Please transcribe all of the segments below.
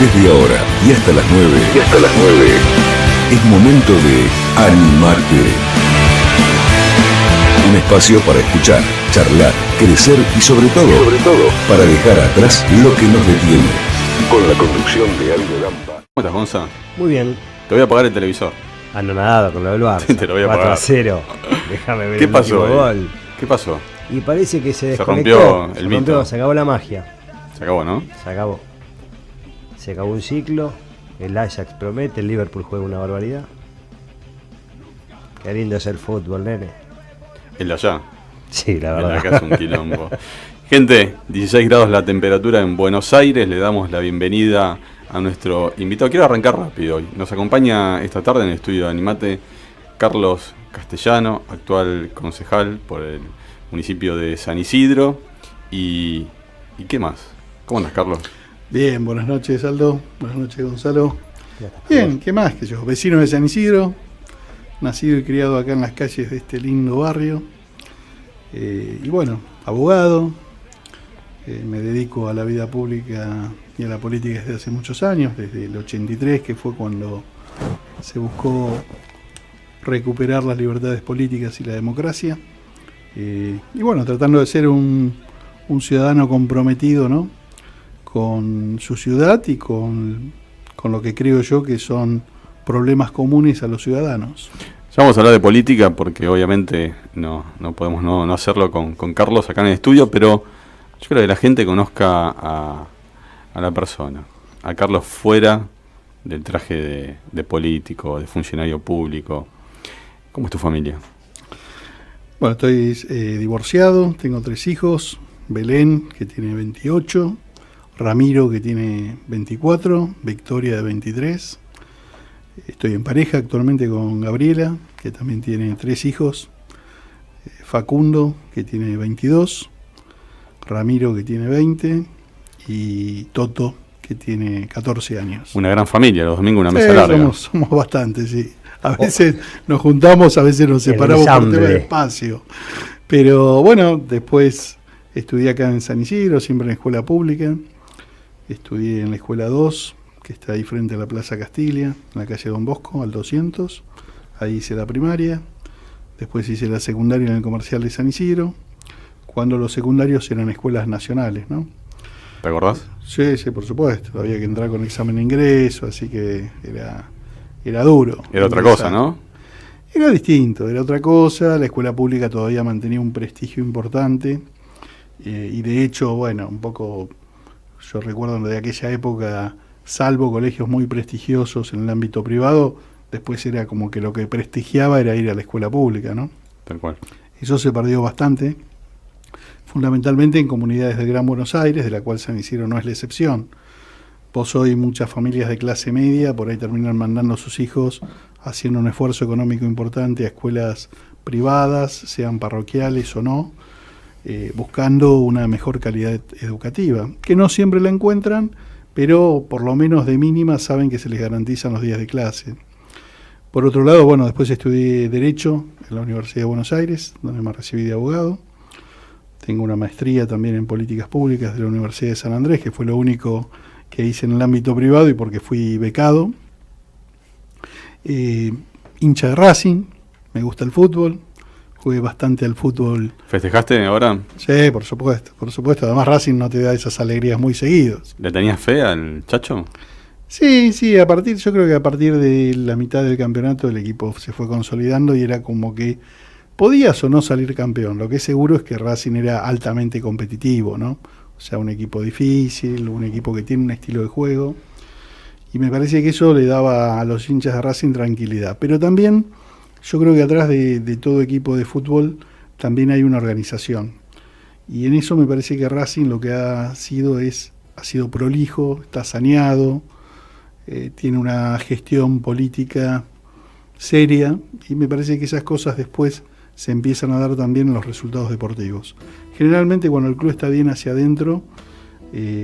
Desde ahora y hasta las 9. Es momento de Animarte. Un espacio para escuchar, charlar, crecer y sobre todo, para dejar atrás lo que nos detiene. Con la conducción de Aldo Lampa. ¿Cómo estás, Gonza? Muy bien. Te voy a apagar el televisor. Anonadado con lo del Barça. Te lo voy a apagar. 4-0. Déjame ver ¿Qué el pasó? último gol. ¿Qué pasó? Y parece que se rompió desconectó. el mito. Se acabó la magia. Se acabó, ¿no? Se acabó. Se acabó un ciclo. El Ajax promete. El Liverpool juega una barbaridad. Qué lindo es el fútbol, nene. El de allá. Sí, la En verdad. la casa un quilombo. Gente, 16 grados la temperatura en Buenos Aires. Le damos la bienvenida a nuestro invitado. Quiero arrancar rápido hoy. Nos acompaña esta tarde en el estudio de Animate Carlos Castellano, actual concejal por el municipio de San Isidro. ¿Y qué más? ¿Cómo andas, Carlos? Bien, buenas noches, Aldo. Buenas noches, Gonzalo. Bien, ¿qué más que yo? Vecino de San Isidro, nacido y criado acá en las calles de este lindo barrio. Y bueno, abogado. Me dedico a la vida pública y a la política desde hace muchos años, desde el 83, que fue cuando se buscó recuperar las libertades políticas y la democracia. Y bueno, tratando de ser un ciudadano comprometido, ¿no?, con su ciudad y con lo que creo yo que son problemas comunes a los ciudadanos. Ya vamos a hablar de política porque obviamente no podemos no hacerlo con Carlos acá en el estudio, pero yo creo que la gente conozca a la persona, a Carlos fuera del traje de político, de funcionario público. ¿Cómo es tu familia? Bueno, estoy divorciado, tengo 3 hijos, Belén, que tiene 28, Ramiro, que tiene 24, Victoria, de 23. Estoy en pareja actualmente con Gabriela, que también tiene 3 hijos, Facundo, que tiene 22, Ramiro, que tiene 20, y Toto, que tiene 14 años. Una gran familia, los domingos una mesa larga. Somos bastantes, sí. A veces nos juntamos, a veces nos separamos por tema de espacio. Pero bueno, después estudié acá en San Isidro, siempre en la escuela pública. Estudié en la escuela 2, que está ahí frente a la Plaza Castilla, en la calle Don Bosco, al 200. Ahí hice la primaria. Después hice la secundaria en el comercial de San Isidro, cuando los secundarios eran escuelas nacionales, ¿no? ¿Te acordás? Sí, por supuesto. Había que entrar con examen de ingreso, así que era duro. Era otra cosa, ¿no? Era distinto, era otra cosa. La escuela pública todavía mantenía un prestigio importante. Y de hecho, bueno, un poco, yo recuerdo de aquella época, salvo colegios muy prestigiosos en el ámbito privado, después era como que lo que prestigiaba era ir a la escuela pública, ¿no? Tal cual. Eso se perdió bastante, fundamentalmente en comunidades del Gran Buenos Aires, de la cual San Isidro no es la excepción. Vos hoy muchas familias de clase media por ahí terminan mandando a sus hijos haciendo un esfuerzo económico importante a escuelas privadas, sean parroquiales o no, buscando una mejor calidad educativa, que no siempre la encuentran, pero por lo menos de mínima saben que se les garantizan los días de clase. Por otro lado, bueno, después estudié Derecho en la Universidad de Buenos Aires, donde me recibí de abogado. Tengo una maestría también en Políticas Públicas de la Universidad de San Andrés, que fue lo único que hice en el ámbito privado y porque fui becado. Hincha de Racing, me gusta el fútbol, jugué bastante al fútbol. ¿Festejaste ahora? Sí, por supuesto. Además Racing no te da esas alegrías muy seguidos. ¿Le tenías fe al Chacho? Sí, yo creo que a partir de la mitad del campeonato el equipo se fue consolidando y era como que podías o no salir campeón. Lo que es seguro es que Racing era altamente competitivo, ¿no? O sea, un equipo difícil, un equipo que tiene un estilo de juego. Y me parece que eso le daba a los hinchas de Racing tranquilidad. Pero también yo creo que atrás de todo equipo de fútbol también hay una organización. Y en eso me parece que Racing lo que ha sido prolijo, está saneado, tiene una gestión política seria y me parece que esas cosas después se empiezan a dar también en los resultados deportivos. Generalmente cuando el club está bien hacia adentro,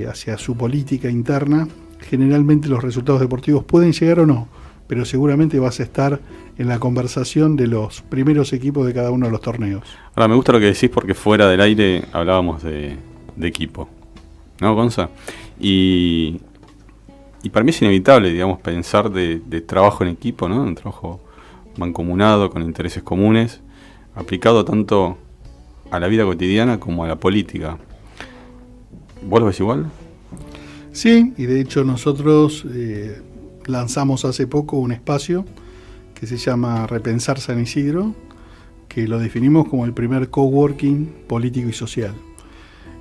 hacia su política interna, generalmente los resultados deportivos pueden llegar o no, pero seguramente vas a estar en la conversación de los primeros equipos de cada uno de los torneos. Ahora, me gusta lo que decís porque fuera del aire hablábamos de equipo, ¿no, Gonza? Y y para mí es inevitable, digamos, pensar de trabajo en equipo, ¿no? Un trabajo mancomunado, con intereses comunes, aplicado tanto a la vida cotidiana como a la política. ¿Vos lo ves igual? Sí, y de hecho nosotros lanzamos hace poco un espacio que se llama Repensar San Isidro, que lo definimos como el primer coworking político y social.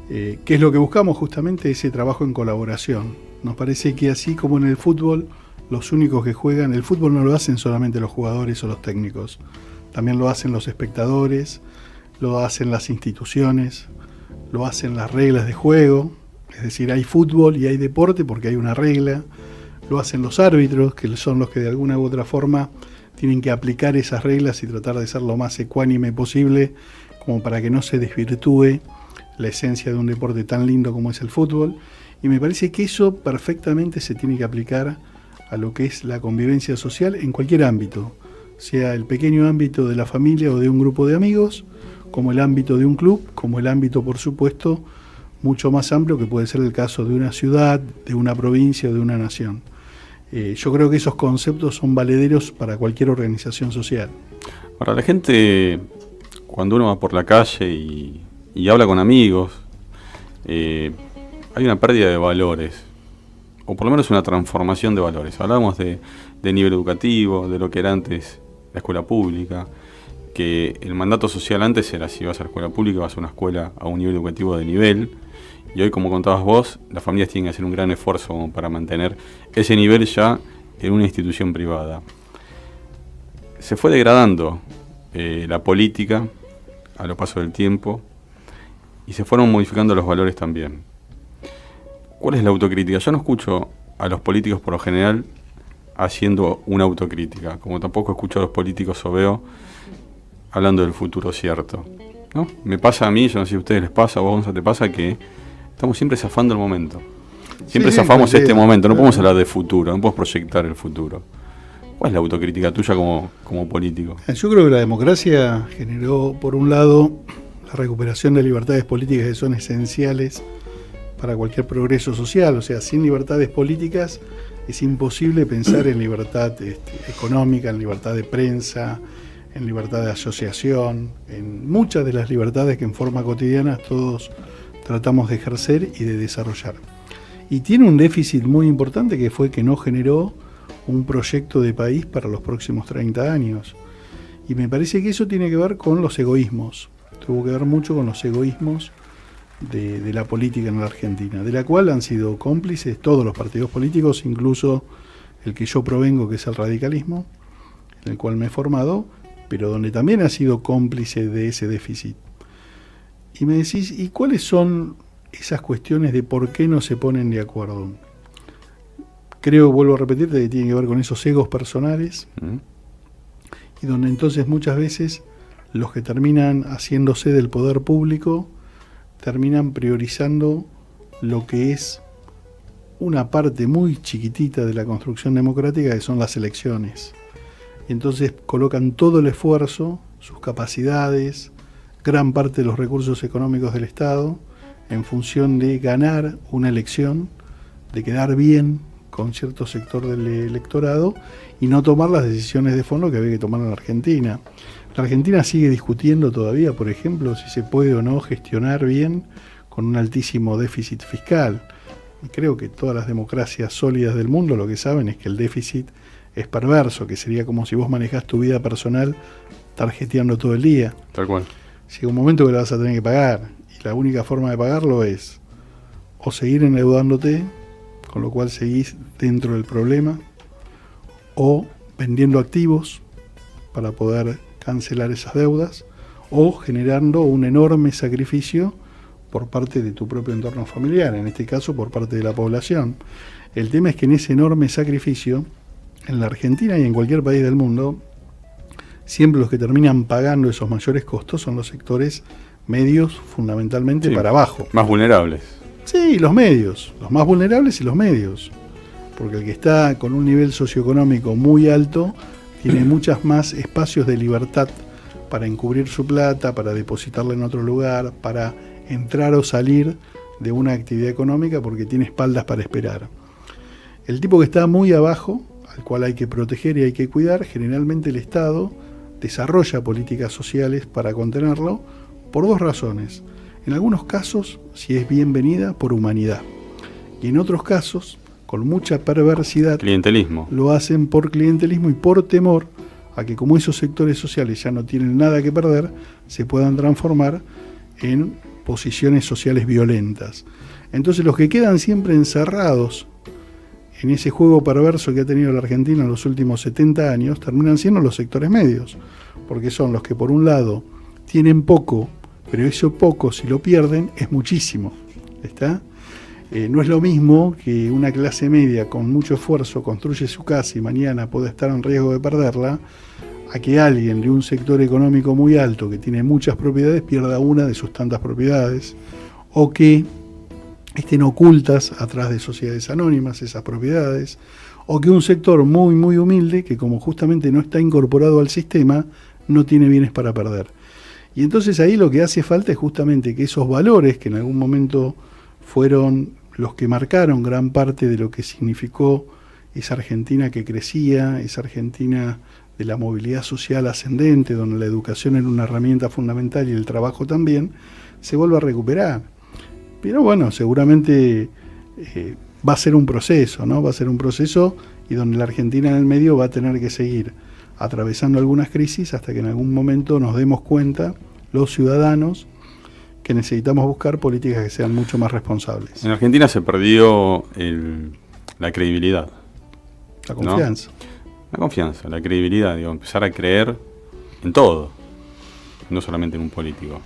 ¿Qué es lo que buscamos? Justamente ese trabajo en colaboración. Nos parece que así como en el fútbol, los únicos que juegan, el fútbol no lo hacen solamente los jugadores o los técnicos, también lo hacen los espectadores, lo hacen las instituciones, lo hacen las reglas de juego, es decir, hay fútbol y hay deporte porque hay una regla, lo hacen los árbitros, que son los que de alguna u otra forma tienen que aplicar esas reglas y tratar de ser lo más ecuánime posible, como para que no se desvirtúe la esencia de un deporte tan lindo como es el fútbol. Y me parece que eso perfectamente se tiene que aplicar a lo que es la convivencia social en cualquier ámbito, sea el pequeño ámbito de la familia o de un grupo de amigos, como el ámbito de un club, como el ámbito, por supuesto, mucho más amplio que puede ser el caso de una ciudad, de una provincia o de una nación. Yo creo que esos conceptos son valederos para cualquier organización social. Para la gente, cuando uno va por la calle y habla con amigos, hay una pérdida de valores, o por lo menos una transformación de valores. Hablamos de nivel educativo, de lo que era antes la escuela pública, que el mandato social antes era: si vas a la escuela pública, vas a una escuela a un nivel educativo de nivel, y hoy, como contabas vos, las familias tienen que hacer un gran esfuerzo para mantener ese nivel ya en una institución privada. Se fue degradando la política a lo paso del tiempo y se fueron modificando los valores también. ¿Cuál es la autocrítica? Yo no escucho a los políticos por lo general haciendo una autocrítica, como tampoco escucho a los políticos o veo hablando del futuro cierto, ¿no? Me pasa a mí, yo no sé si a ustedes les pasa, a vos, Gonzalo, te pasa que estamos siempre zafando el momento. Siempre zafamos este momento, no podemos hablar de futuro, no podemos proyectar el futuro. ¿Cuál es la autocrítica tuya como político? Yo creo que la democracia generó, por un lado, la recuperación de libertades políticas que son esenciales para cualquier progreso social. O sea, sin libertades políticas es imposible pensar en libertad económica, en libertad de prensa, en libertad de asociación, en muchas de las libertades que en forma cotidiana todos tratamos de ejercer y de desarrollar. Y tiene un déficit muy importante, que fue que no generó un proyecto de país para los próximos 30 años. Y me parece que eso tiene que ver con los egoísmos. Tuvo que ver mucho con los egoísmos de la política en la Argentina, de la cual han sido cómplices todos los partidos políticos, incluso el que yo provengo, que es el radicalismo, en el cual me he formado, pero donde también ha sido cómplice de ese déficit. Y me decís, ¿y cuáles son esas cuestiones de por qué no se ponen de acuerdo? Creo, vuelvo a repetirte, que tiene que ver con esos egos personales, y donde entonces muchas veces los que terminan haciéndose del poder público terminan priorizando lo que es una parte muy chiquitita de la construcción democrática, que son las elecciones. Y entonces colocan todo el esfuerzo, sus capacidades, gran parte de los recursos económicos del Estado en función de ganar una elección, de quedar bien con cierto sector del electorado y no tomar las decisiones de fondo que había que tomar en la Argentina. La Argentina sigue discutiendo todavía, por ejemplo, si se puede o no gestionar bien con un altísimo déficit fiscal. Y creo que todas las democracias sólidas del mundo lo que saben es que el déficit es perverso, que sería como si vos manejás tu vida personal tarjeteando todo el día. Tal cual. Llega un momento que lo vas a tener que pagar, y la única forma de pagarlo es o seguir endeudándote, con lo cual seguís dentro del problema, o vendiendo activos para poder cancelar esas deudas, o generando un enorme sacrificio por parte de tu propio entorno familiar, en este caso por parte de la población. El tema es que en ese enorme sacrificio, en la Argentina y en cualquier país del mundo, siempre los que terminan pagando esos mayores costos son los sectores medios, fundamentalmente, sí, para abajo. Más vulnerables. Sí, los medios, los más vulnerables y los medios. Porque el que está con un nivel socioeconómico muy alto tiene muchas más espacios de libertad para encubrir su plata, para depositarla en otro lugar, para entrar o salir de una actividad económica, porque tiene espaldas para esperar. El tipo que está muy abajo, al cual hay que proteger y hay que cuidar, generalmente el Estado desarrolla políticas sociales para contenerlo por dos razones. En algunos casos, si es bienvenida, por humanidad. Y en otros casos, con mucha perversidad, clientelismo. Lo hacen por clientelismo y por temor a que, como esos sectores sociales ya no tienen nada que perder, se puedan transformar en posiciones sociales violentas. Entonces los que quedan siempre encerrados en ese juego perverso que ha tenido la Argentina en los últimos 70 años, terminan siendo los sectores medios, porque son los que por un lado tienen poco, pero eso poco, si lo pierden, es muchísimo. ¿Está? No es lo mismo que una clase media con mucho esfuerzo construye su casa y mañana puede estar en riesgo de perderla, a que alguien de un sector económico muy alto que tiene muchas propiedades pierda una de sus tantas propiedades, o que estén ocultas atrás de sociedades anónimas esas propiedades, o que un sector muy muy humilde, que como justamente no está incorporado al sistema, no tiene bienes para perder. Y entonces ahí lo que hace falta es justamente que esos valores que en algún momento fueron los que marcaron gran parte de lo que significó esa Argentina que crecía, esa Argentina de la movilidad social ascendente, donde la educación era una herramienta fundamental y el trabajo también, se vuelva a recuperar. Pero bueno, seguramente va a ser un proceso, ¿no? Va a ser un proceso y donde la Argentina en el medio va a tener que seguir atravesando algunas crisis hasta que en algún momento nos demos cuenta, los ciudadanos, que necesitamos buscar políticas que sean mucho más responsables. En Argentina se perdió la credibilidad. La confianza. ¿No? La confianza, la credibilidad, digo, empezar a creer en todo, no solamente en un político.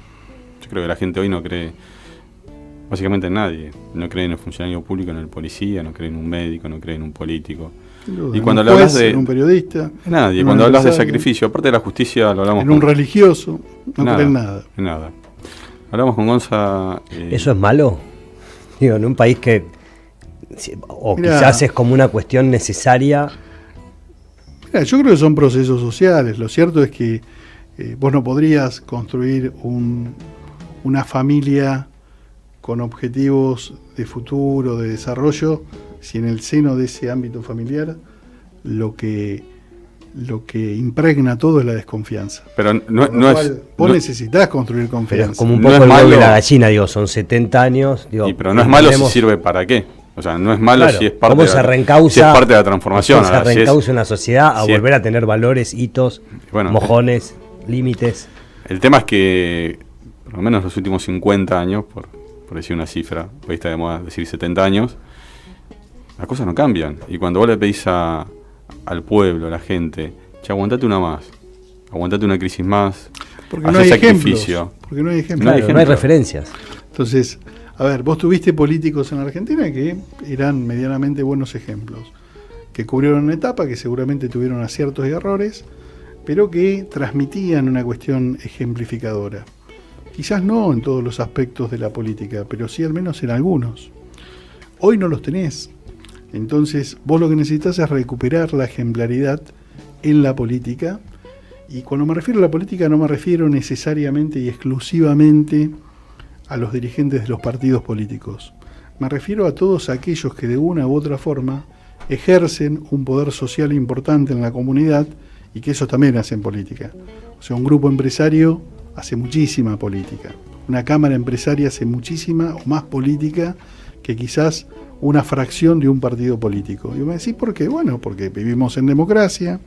Yo creo que la gente hoy no cree básicamente en nadie. No cree en el funcionario público, en el policía, no cree en un médico, no cree en un político. Y cuando hablas de un periodista, nadie, cuando hablas de sacrificio, aparte de la justicia, lo hablamos en un religioso, no cree en nada. En nada. Hablamos con Gonza. ¿Eso es malo? Digo, en un país que quizás es como una cuestión necesaria. Mira, yo creo que son procesos sociales. Lo cierto es que vos no podrías construir una familia con objetivos de futuro, de desarrollo, si en el seno de ese ámbito familiar lo que impregna todo es la desconfianza. Pero no es. Vos necesitás construir confianza. Pero como un poco el huevo y la gallina, digo, son 70 años. Digo, pero no es malo si sirve para qué. O sea, no es malo, claro, si es parte si es parte de la transformación. ¿Cómo se reencausa una sociedad a volver a tener valores, hitos, mojones, límites? El tema es que, por lo menos los últimos 50 años, por decir una cifra, hoy está de moda decir 70 años, las cosas no cambian. Y cuando vos le pedís al pueblo, a la gente, che, aguantate una más, aguantate una crisis más, porque no hay sacrificio. Porque no hay ejemplos. Claro, no hay referencias. Entonces, a ver, vos tuviste políticos en Argentina que eran medianamente buenos ejemplos, que cubrieron una etapa, que seguramente tuvieron aciertos y errores, pero que transmitían una cuestión ejemplificadora. Quizás no en todos los aspectos de la política, pero sí al menos en algunos. Hoy no los tenés. Entonces, vos lo que necesitas es recuperar la ejemplaridad en la política. Y cuando me refiero a la política no me refiero necesariamente y exclusivamente a los dirigentes de los partidos políticos. Me refiero a todos aquellos que de una u otra forma ejercen un poder social importante en la comunidad y que eso también hacen política. O sea, un grupo empresario hace muchísima política. Una cámara empresaria hace muchísima o más política que quizás una fracción de un partido político. Y me decís, ¿por qué? Bueno, porque vivimos en democracia,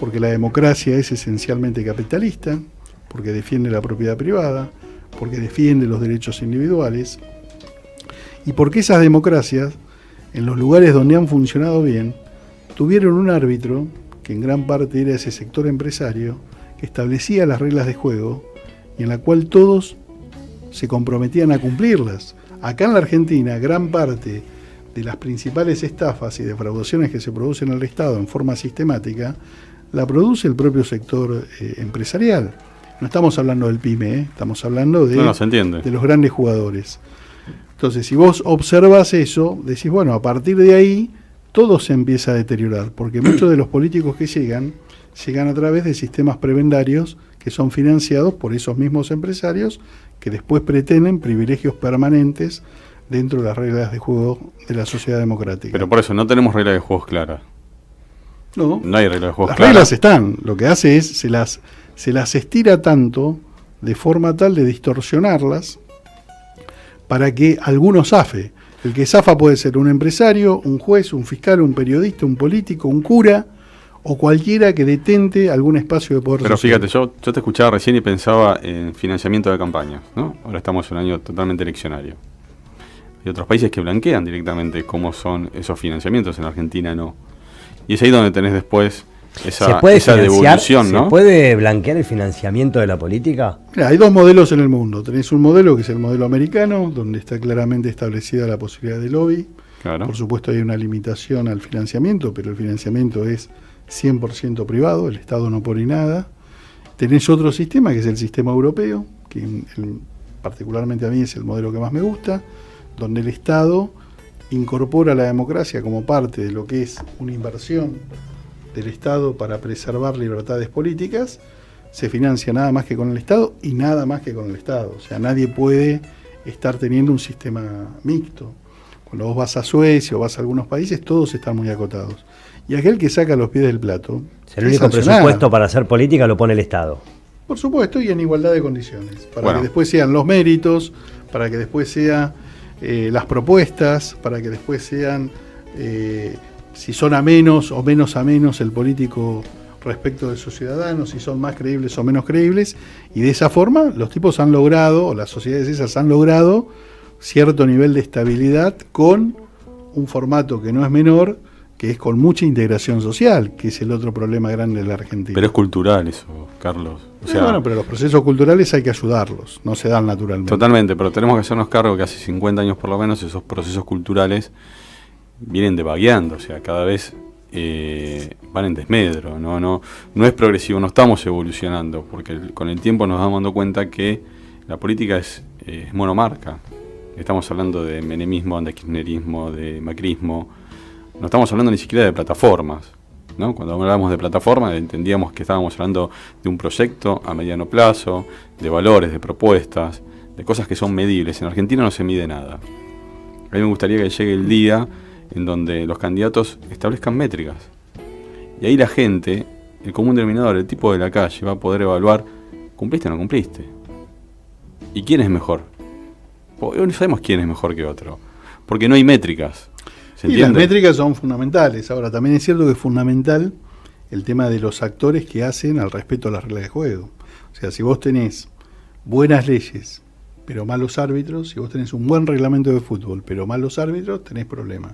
porque la democracia es esencialmente capitalista, porque defiende la propiedad privada, porque defiende los derechos individuales, y porque esas democracias, en los lugares donde han funcionado bien, tuvieron un árbitro, que en gran parte era ese sector empresario, que establecía las reglas de juego, y en la cual todos se comprometían a cumplirlas. Acá en la Argentina, gran parte de las principales estafas y defraudaciones que se producen en el Estado en forma sistemática, la produce el propio sector empresarial. No estamos hablando del PYME, estamos hablando de los grandes jugadores. Entonces, si vos observas eso, decís, bueno, a partir de ahí todo se empieza a deteriorar, porque muchos de los políticos que llegan a través de sistemas prebendarios que son financiados por esos mismos empresarios que después pretenden privilegios permanentes dentro de las reglas de juego de la sociedad democrática. Pero por eso no tenemos reglas de juegos claras. No hay reglas de juegos las claras. reglas están, lo que hace es se las estira tanto de forma tal de distorsionarlas para que alguno zafe. El que zafa puede ser un empresario, un juez, un fiscal, un periodista, un político, un cura o cualquiera que detente algún espacio de poder Pero social. fíjate, yo te escuchaba recién y pensaba en financiamiento de campañas, ¿no? Ahora estamos en un año totalmente eleccionario. Hay otros países que blanquean directamente cómo son esos financiamientos, en Argentina no. Y es ahí donde tenés después esa devolución, ¿no? ¿Se puede blanquear el financiamiento de la política? Mira, hay dos modelos en el mundo. Tenés un modelo que es el modelo americano, donde está claramente establecida la posibilidad de lobby. Claro. Por supuesto hay una limitación al financiamiento, pero el financiamiento es 100% privado, el Estado no pone nada. Tenés otro sistema, que es el sistema europeo, que particularmente a mí es el modelo que más me gusta, donde el Estado incorpora la democracia como parte de lo que es una inversión del Estado para preservar libertades políticas. Se financia nada más que con el Estado y nada más que con el Estado. O sea, nadie puede estar teniendo un sistema mixto. Cuando vos vas a Suecia o vas a algunos países, todos están muy acotados. Y aquel que saca los pies del plato... El único presupuesto para hacer política lo pone el Estado. Por supuesto, y en igualdad de condiciones. Para que después sean los méritos, para que después sean las propuestas, para que después sean... si son a menos o menos a menos el político respecto de sus ciudadanos, si son más creíbles o menos creíbles, y de esa forma los tipos han logrado, o las sociedades esas han logrado, cierto nivel de estabilidad con un formato que no es menor, que es con mucha integración social, que es el otro problema grande de la Argentina. Pero es cultural eso, Carlos. O sea, bueno, pero los procesos culturales hay que ayudarlos, no se dan naturalmente. Totalmente, pero tenemos que hacernos cargo que hace 50 años por lo menos esos procesos culturales vienen devagueando, o sea, cada vez van en desmedro, no es progresivo, no estamos evolucionando, porque con el tiempo nos vamos dando cuenta que la política es monomarca. Estamos hablando de menemismo, de kirchnerismo, de macrismo, no estamos hablando ni siquiera de plataformas, ¿no? Cuando hablamos de plataformas entendíamos que estábamos hablando de un proyecto a mediano plazo, de valores, de propuestas, de cosas que son medibles. En Argentina no se mide nada. A mí me gustaría que llegue el día en donde los candidatos establezcan métricas. Y ahí la gente, el común denominador, el tipo de la calle, va a poder evaluar, ¿cumpliste o no cumpliste? ¿Y quién es mejor? Hoy no sabemos quién es mejor que otro, porque no hay métricas. Y las métricas son fundamentales. Ahora, también es cierto que es fundamental el tema de los actores que hacen al respeto a las reglas de juego. O sea, si vos tenés buenas leyes, pero malos árbitros, si vos tenés un buen reglamento de fútbol, pero malos árbitros, tenés problemas.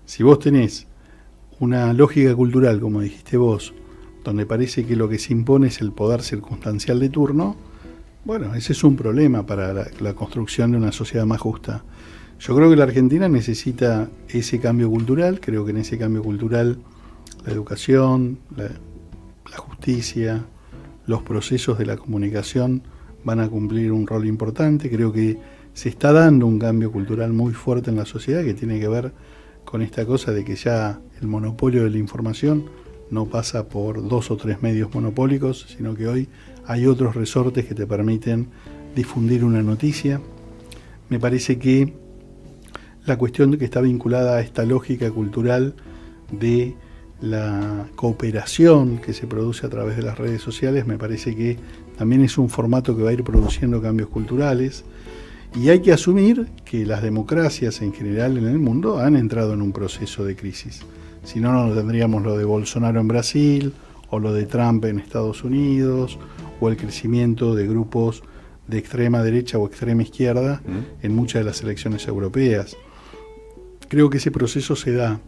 Si vos tenés una lógica cultural, como dijiste vos, donde parece que lo que se impone es el poder circunstancial de turno, bueno, ese es un problema para la construcción de una sociedad más justa. Yo creo que la Argentina necesita ese cambio cultural. Creo que en ese cambio cultural la educación, la justicia, los procesos de la comunicación van a cumplir un rol importante. Creo que se está dando un cambio cultural muy fuerte en la sociedad que tiene que ver con esta cosa de que ya el monopolio de la información no pasa por 2 o 3 medios monopólicos, sino que hoy hay otros resortes que te permiten difundir una noticia. Me parece que la cuestión que está vinculada a esta lógica cultural de la cooperación que se produce a través de las redes sociales, me parece que también es un formato que va a ir produciendo cambios culturales, y hay que asumir que las democracias en general en el mundo han entrado en un proceso de crisis. Si no, no tendríamos lo de Bolsonaro en Brasil, o lo de Trump en Estados Unidos, o el crecimiento de grupos de extrema derecha o extrema izquierda en muchas de las elecciones europeas. Creo que ese proceso se da.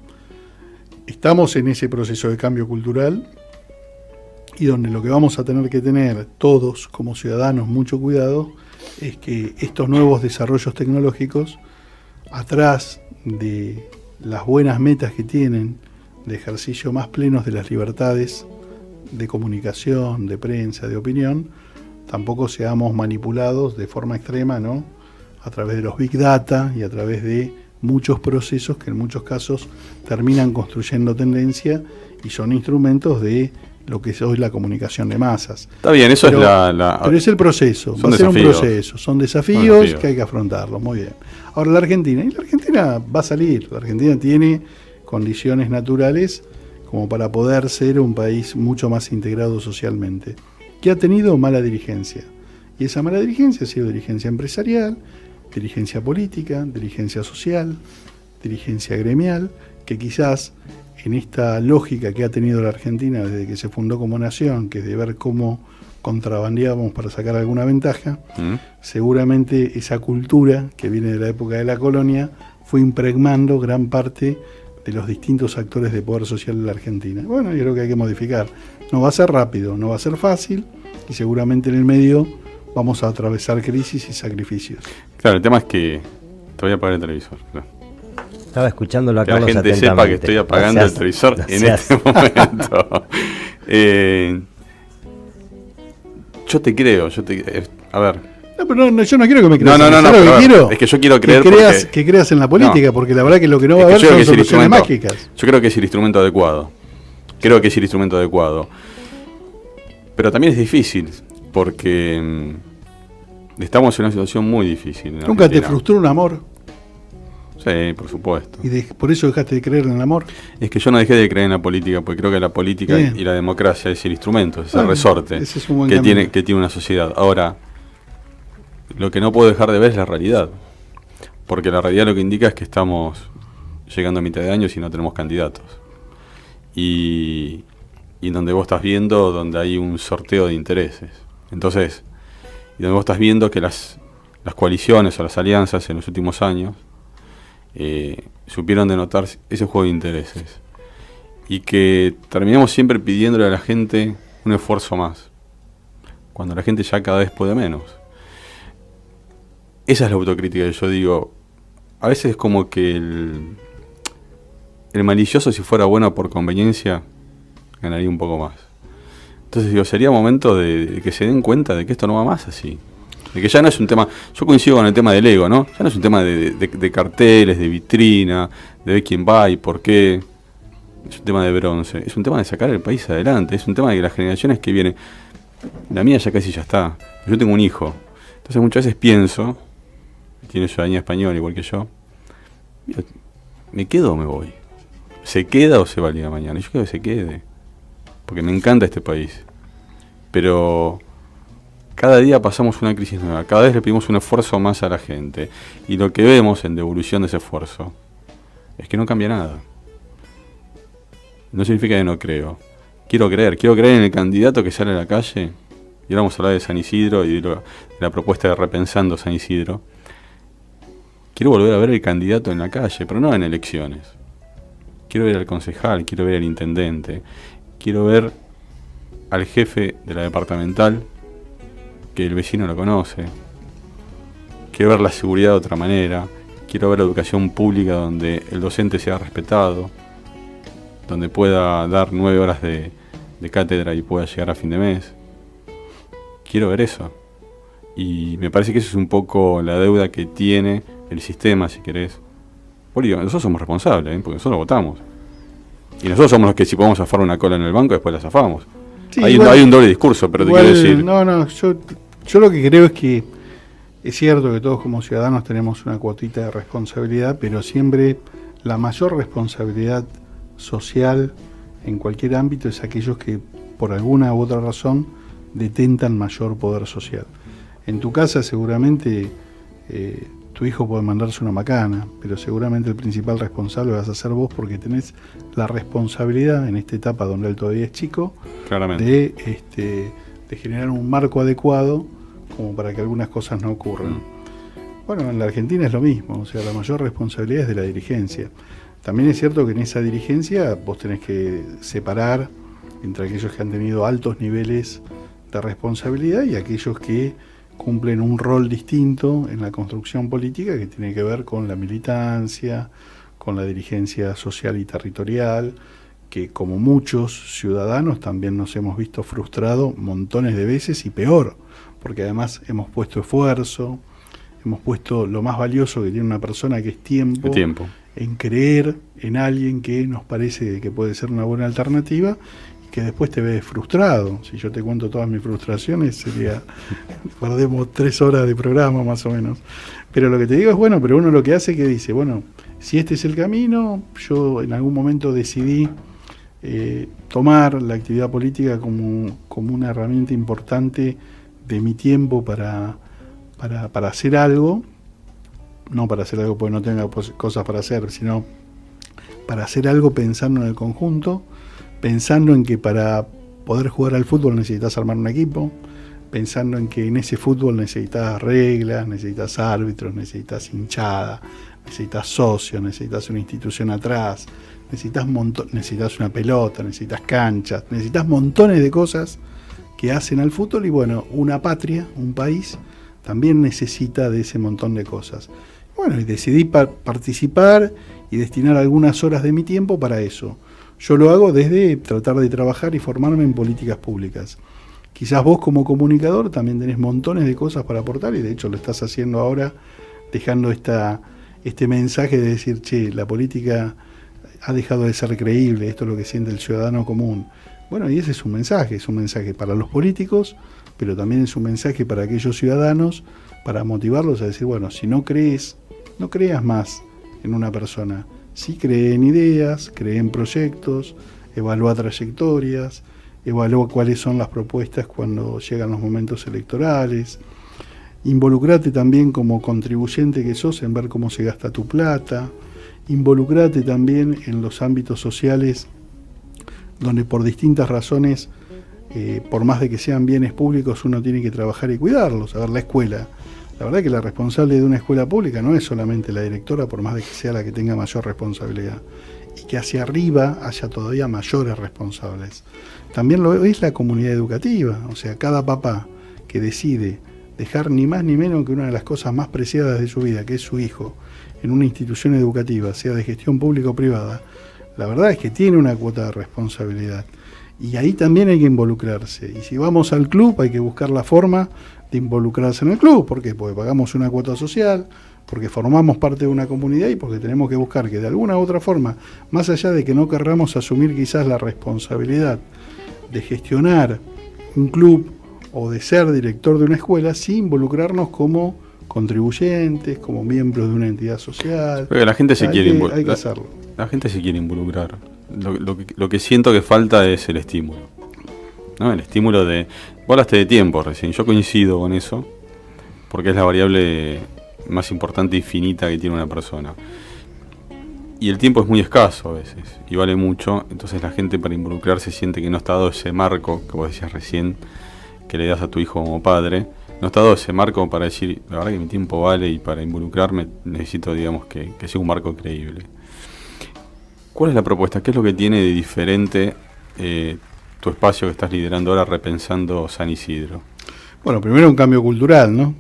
Estamos en ese proceso de cambio cultural, y donde lo que vamos a tener que tener todos como ciudadanos mucho cuidado es que estos nuevos desarrollos tecnológicos, atrás de las buenas metas que tienen de ejercicio más plenos de las libertades de comunicación, de prensa, de opinión, tampoco seamos manipulados de forma extrema, ¿no? A través de los big data y a través de muchos procesos que en muchos casos terminan construyendo tendencia y son instrumentos de lo que es hoy la comunicación de masas. Está bien, eso pero, es pero es el proceso, son va a ser desafíos. un proceso, son desafíos que hay que afrontarlos, muy bien. Ahora la Argentina va a salir, la Argentina tiene condiciones naturales como para poder ser un país mucho más integrado socialmente, que ha tenido mala dirigencia. Y esa mala dirigencia ha sido dirigencia empresarial, dirigencia política, dirigencia social, dirigencia gremial, que quizás en esta lógica que ha tenido la Argentina desde que se fundó como nación, que es de ver cómo contrabandeábamos para sacar alguna ventaja, seguramente esa cultura que viene de la época de la colonia fue impregnando gran parte de los distintos actores de poder social de la Argentina. Bueno, yo creo que hay que modificar. No va a ser rápido, no va a ser fácil, y seguramente en el medio vamos a atravesar crisis y sacrificios. Claro, el tema es que te voy a apagar el televisor. Claro. Estaba escuchándolo a Que Carlos la gente atentamente. sepa que estoy apagando el televisor en este momento. Yo te creo, a ver. No, pero no, yo no quiero que me creas. No, ¿Sabes lo que quiero? Es que yo quiero creer que creas en la política, porque la verdad que lo que no va a haber son soluciones mágicas. Yo creo que es el instrumento adecuado. Pero también es difícil, porque estamos en una situación muy difícil. ¿Nunca Argentina. te frustró un amor? Sí, por supuesto. ¿Y por eso dejaste de creer en el amor? Es que yo no dejé de creer en la política, porque creo que la política Bien. y la democracia es el instrumento, es el resorte ese es un buen que camino. tiene una sociedad. Ahora, lo que no puedo dejar de ver es la realidad, porque la realidad lo que indica es que estamos llegando a mitad de año y no tenemos candidatos. Y donde vos estás viendo donde hay un sorteo de intereses. Entonces, y donde vos estás viendo que las coaliciones o las alianzas en los últimos años supieron denotar ese juego de intereses. Y que terminamos siempre pidiéndole a la gente un esfuerzo más, cuando la gente ya cada vez puede menos. Esa es la autocrítica que yo digo. A veces es como que el malicioso, si fuera bueno por conveniencia, ganaría un poco más. Entonces digo, sería momento de que se den cuenta de que esto no va más así. De que ya no es un tema, yo coincido con el tema del ego, ¿no? Ya no es un tema de carteles, de vitrina, de ver quién va y por qué. Es un tema de bronce, es un tema de sacar el país adelante, es un tema de que las generaciones que vienen, la mía ya casi ya está, yo tengo un hijo, entonces muchas veces pienso, tiene ciudadanía española igual que yo, ¿me quedo o me voy? ¿Se queda o se va el día de mañana? Yo creo que se quede, porque me encanta este país, pero cada día pasamos una crisis nueva, cada vez le pedimos un esfuerzo más a la gente, y lo que vemos en devolución de ese esfuerzo es que no cambia nada. No significa que no creo. Quiero creer en el candidato que sale a la calle, y ahora vamos a hablar de San Isidro y de la propuesta de Repensando San Isidro. Quiero volver a ver el candidato en la calle, pero no en elecciones. Quiero ver al concejal, quiero ver al intendente, quiero ver al jefe de la departamental, que el vecino lo conoce. Quiero ver la seguridad de otra manera, quiero ver la educación pública donde el docente sea respetado, donde pueda dar 9 horas de cátedra y pueda llegar a fin de mes. Quiero ver eso. Y me parece que eso es un poco la deuda que tiene el sistema, si querés. Político, nosotros somos responsables, porque nosotros votamos. Y nosotros somos los que si podemos zafar una cola en el banco, después la zafamos. Sí, hay igual, un doble discurso, pero igual, te quiero decir... No, yo lo que creo es que es cierto que todos como ciudadanos tenemos una cuotita de responsabilidad, pero siempre la mayor responsabilidad social en cualquier ámbito es aquellos que por alguna u otra razón detentan mayor poder social. En tu casa seguramente tu hijo puede mandarse una macana, pero seguramente el principal responsable vas a ser vos, porque tenés la responsabilidad en esta etapa donde él todavía es chico, Claramente. de generar un marco adecuado como para que algunas cosas no ocurran. Bueno, en la Argentina es lo mismo, o sea, la mayor responsabilidad es de la dirigencia. También es cierto que en esa dirigencia vos tenés que separar entre aquellos que han tenido altos niveles de responsabilidad y aquellos que cumplen un rol distinto en la construcción política, que tiene que ver con la militancia, con la dirigencia social y territorial, que como muchos ciudadanos también nos hemos visto frustrados montones de veces, y peor, porque además hemos puesto esfuerzo, hemos puesto lo más valioso que tiene una persona, que es tiempo. En creer en alguien que nos parece que puede ser una buena alternativa, que después te ves frustrado. Si yo te cuento todas mis frustraciones, perdemos 3 horas de programa más o menos. Pero lo que te digo es, bueno, pero uno lo que hace es que dice, bueno, si este es el camino, yo en algún momento decidí tomar la actividad política como una herramienta importante de mi tiempo para hacer algo, no para hacer algo porque no tenga cosas para hacer, sino para hacer algo pensando en el conjunto, pensando en que para poder jugar al fútbol necesitas armar un equipo, pensando en que en ese fútbol necesitas reglas, necesitas árbitros, necesitas hinchada, necesitas socios, necesitas una institución atrás, necesitas una pelota, necesitas canchas, necesitas montones de cosas que hacen al fútbol. Y bueno, una patria, un país, también necesita de ese montón de cosas. Bueno, y decidí participar y destinar algunas horas de mi tiempo para eso. Yo lo hago desde tratar de trabajar y formarme en políticas públicas. Quizás vos como comunicador también tenés montones de cosas para aportar, y de hecho lo estás haciendo ahora, dejando este mensaje de decir, che, la política ha dejado de ser creíble, esto es lo que siente el ciudadano común. Bueno, y ese es un mensaje para los políticos, pero también es un mensaje para aquellos ciudadanos, para motivarlos a decir, bueno, si no crees, no creas más en una persona. Sí, cree en ideas, cree en proyectos, evalúa trayectorias, evalúa cuáles son las propuestas cuando llegan los momentos electorales. Involucrate también como contribuyente que sos en ver cómo se gasta tu plata. Involucrate también en los ámbitos sociales donde por distintas razones, por más de que sean bienes públicos, uno tiene que trabajar y cuidarlos. A ver, la escuela. La verdad que la responsable de una escuela pública no es solamente la directora, por más de que sea la que tenga mayor responsabilidad, y que hacia arriba haya todavía mayores responsables. También lo es la comunidad educativa, o sea, cada papá que decide dejar ni más ni menos que una de las cosas más preciadas de su vida, que es su hijo, en una institución educativa, sea de gestión pública o privada, la verdad es que tiene una cuota de responsabilidad. Y ahí también hay que involucrarse. Y si vamos al club, hay que buscar la forma de involucrarse en el club. ¿Por qué? Porque pagamos una cuota social, porque formamos parte de una comunidad y porque tenemos que buscar que de alguna u otra forma, más allá de que no querramos asumir quizás la responsabilidad de gestionar un club o de ser director de una escuela, sí involucrarnos como contribuyentes, como miembros de una entidad social. Pero la gente se quiere involucrar. Hay que hacerlo. La gente se quiere involucrar. Lo que siento que falta es el estímulo, ¿no? El estímulo de... Vos hablaste de tiempo recién, yo coincido con eso, porque es la variable más importante y finita que tiene una persona. Y el tiempo es muy escaso a veces, y vale mucho, entonces la gente para involucrarse siente que no está dado ese marco, que vos decías recién, que le das a tu hijo como padre, no está dado ese marco para decir, la verdad que mi tiempo vale, y para involucrarme necesito, digamos, que sea un marco creíble. ¿Cuál es la propuesta? ¿Qué es lo que tiene de diferente tu espacio que estás liderando ahora, Repensando San Isidro? Bueno, primero un cambio cultural, ¿no?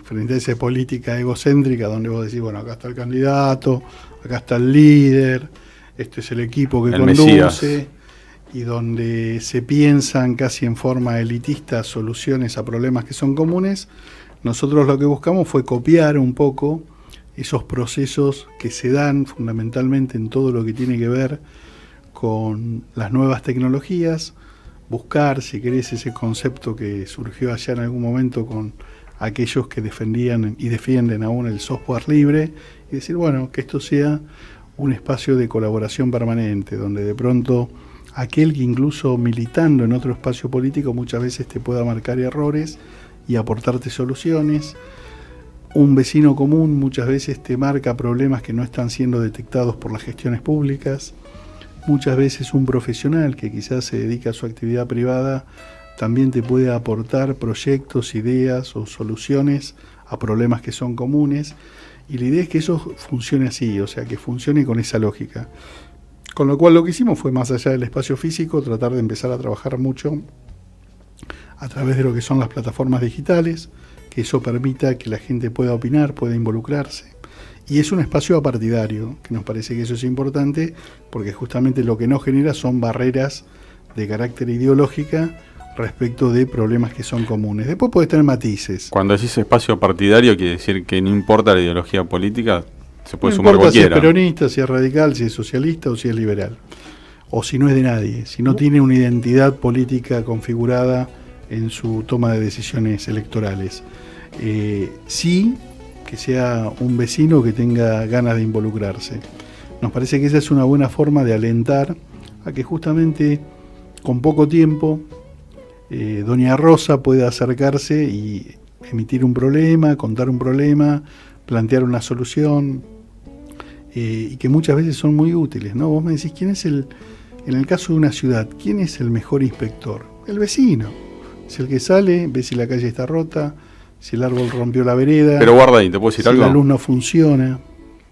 Frente a esa política egocéntrica donde vos decís, bueno, acá está el candidato, acá está el líder, este es el equipo que conduce, Mesías. Y donde se piensan casi en forma elitista soluciones a problemas que son comunes. Nosotros lo que buscamos fue copiar un poco esos procesos que se dan fundamentalmente en todo lo que tiene que ver con las nuevas tecnologías, buscar, si querés, ese concepto que surgió allá en algún momento con aquellos que defendían y defienden aún el software libre, y decir, bueno, que esto sea un espacio de colaboración permanente, donde de pronto aquel que incluso militando en otro espacio político muchas veces te pueda marcar errores y aportarte soluciones. Un vecino común muchas veces te marca problemas que no están siendo detectados por las gestiones públicas. Muchas veces un profesional que quizás se dedica a su actividad privada también te puede aportar proyectos, ideas o soluciones a problemas que son comunes. Y la idea es que eso funcione así, o sea, que funcione con esa lógica. Con lo cual lo que hicimos fue, más allá del espacio físico, tratar de empezar a trabajar mucho a través de lo que son las plataformas digitales, que eso permita que la gente pueda opinar, pueda involucrarse. Y es un espacio apartidario, que nos parece que eso es importante, porque justamente lo que no genera son barreras de carácter ideológica respecto de problemas que son comunes. Después puede tener matices. Cuando decís espacio partidario, quiere decir que no importa la ideología política, se puede no sumar importa cualquiera. Si es peronista, si es radical, si es socialista o si es liberal. o si no es de nadie, si no tiene una identidad política configurada en su toma de decisiones electorales. Sí, que sea un vecino que tenga ganas de involucrarse. Nos parece que esa es una buena forma de alentar a que justamente con poco tiempo doña Rosa pueda acercarse y emitir un problema, contar un problema, plantear una solución, y que muchas veces son muy útiles, ¿no? Vos me decís, ¿quién es en el caso de una ciudad, quién es el mejor inspector? El vecino. Es el que sale, ve si la calle está rota, si el árbol rompió la vereda. Pero guarda ahí, ¿te puedo decir algo? Si la luz no funciona.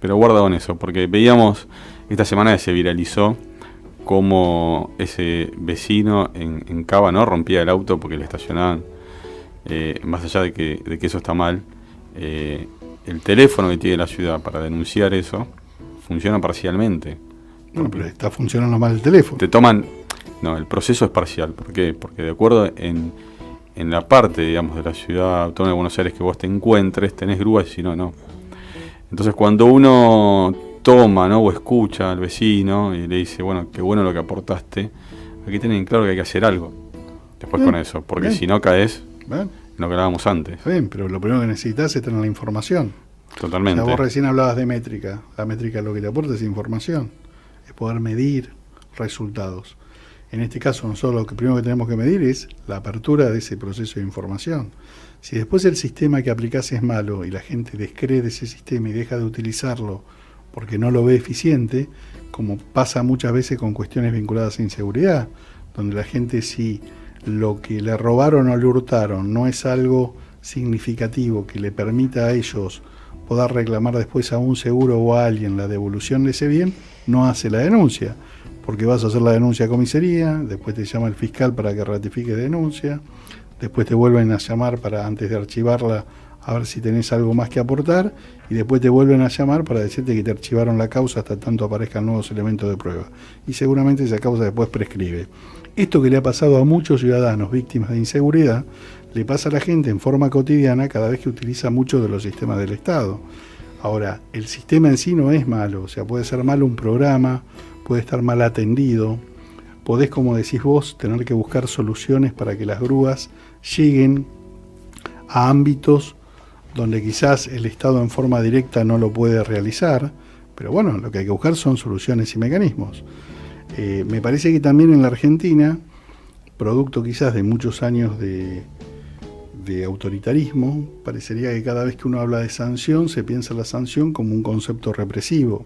Pero guarda con eso, porque veíamos esta semana que se viralizó cómo ese vecino en Cava, ¿no?, rompía el auto porque le estacionaban. Más allá de que eso está mal, el teléfono que tiene la ciudad para denunciar eso funciona parcialmente. No, pero está funcionando mal el teléfono. Te toman... No, el proceso es parcial. ¿Por qué? Porque de acuerdo en la parte, digamos, de la ciudad autónoma de Buenos Aires que vos te encuentres, tenés grúas y si no, no. Entonces cuando uno toma, ¿no?, o escucha al vecino y le dice, bueno, qué bueno lo que aportaste, aquí tienen claro que hay que hacer algo después con eso, porque si no caes en lo que hablábamos antes. Está bien, pero lo primero que necesitas es tener la información. Totalmente. O sea, vos recién hablabas de métrica. La métrica lo que te aporta es información, es poder medir resultados. En este caso nosotros lo que primero que tenemos que medir es la apertura de ese proceso de información. Si después el sistema que aplicás es malo y la gente descree de ese sistema y deja de utilizarlo porque no lo ve eficiente, como pasa muchas veces con cuestiones vinculadas a inseguridad, donde la gente, si lo que le robaron o le hurtaron no es algo significativo que le permita a ellos poder reclamar después a un seguro o a alguien la devolución de ese bien, no hace la denuncia, porque vas a hacer la denuncia a comisaría, después te llama el fiscal para que ratifique denuncia, después te vuelven a llamar para, antes de archivarla, a ver si tenés algo más que aportar, y después te vuelven a llamar para decirte que te archivaron la causa hasta tanto aparezcan nuevos elementos de prueba. Y seguramente esa causa después prescribe. Esto que le ha pasado a muchos ciudadanos víctimas de inseguridad, le pasa a la gente en forma cotidiana cada vez que utiliza muchos de los sistemas del Estado. Ahora, el sistema en sí no es malo, o sea, puede ser malo un programa, puede estar mal atendido, podés, como decís vos, tener que buscar soluciones para que las grúas lleguen a ámbitos donde quizás el Estado en forma directa no lo puede realizar, pero bueno, lo que hay que buscar son soluciones y mecanismos. Me parece que también en la Argentina, producto quizás de muchos años de autoritarismo, parecería que cada vez que uno habla de sanción, se piensa la sanción como un concepto represivo.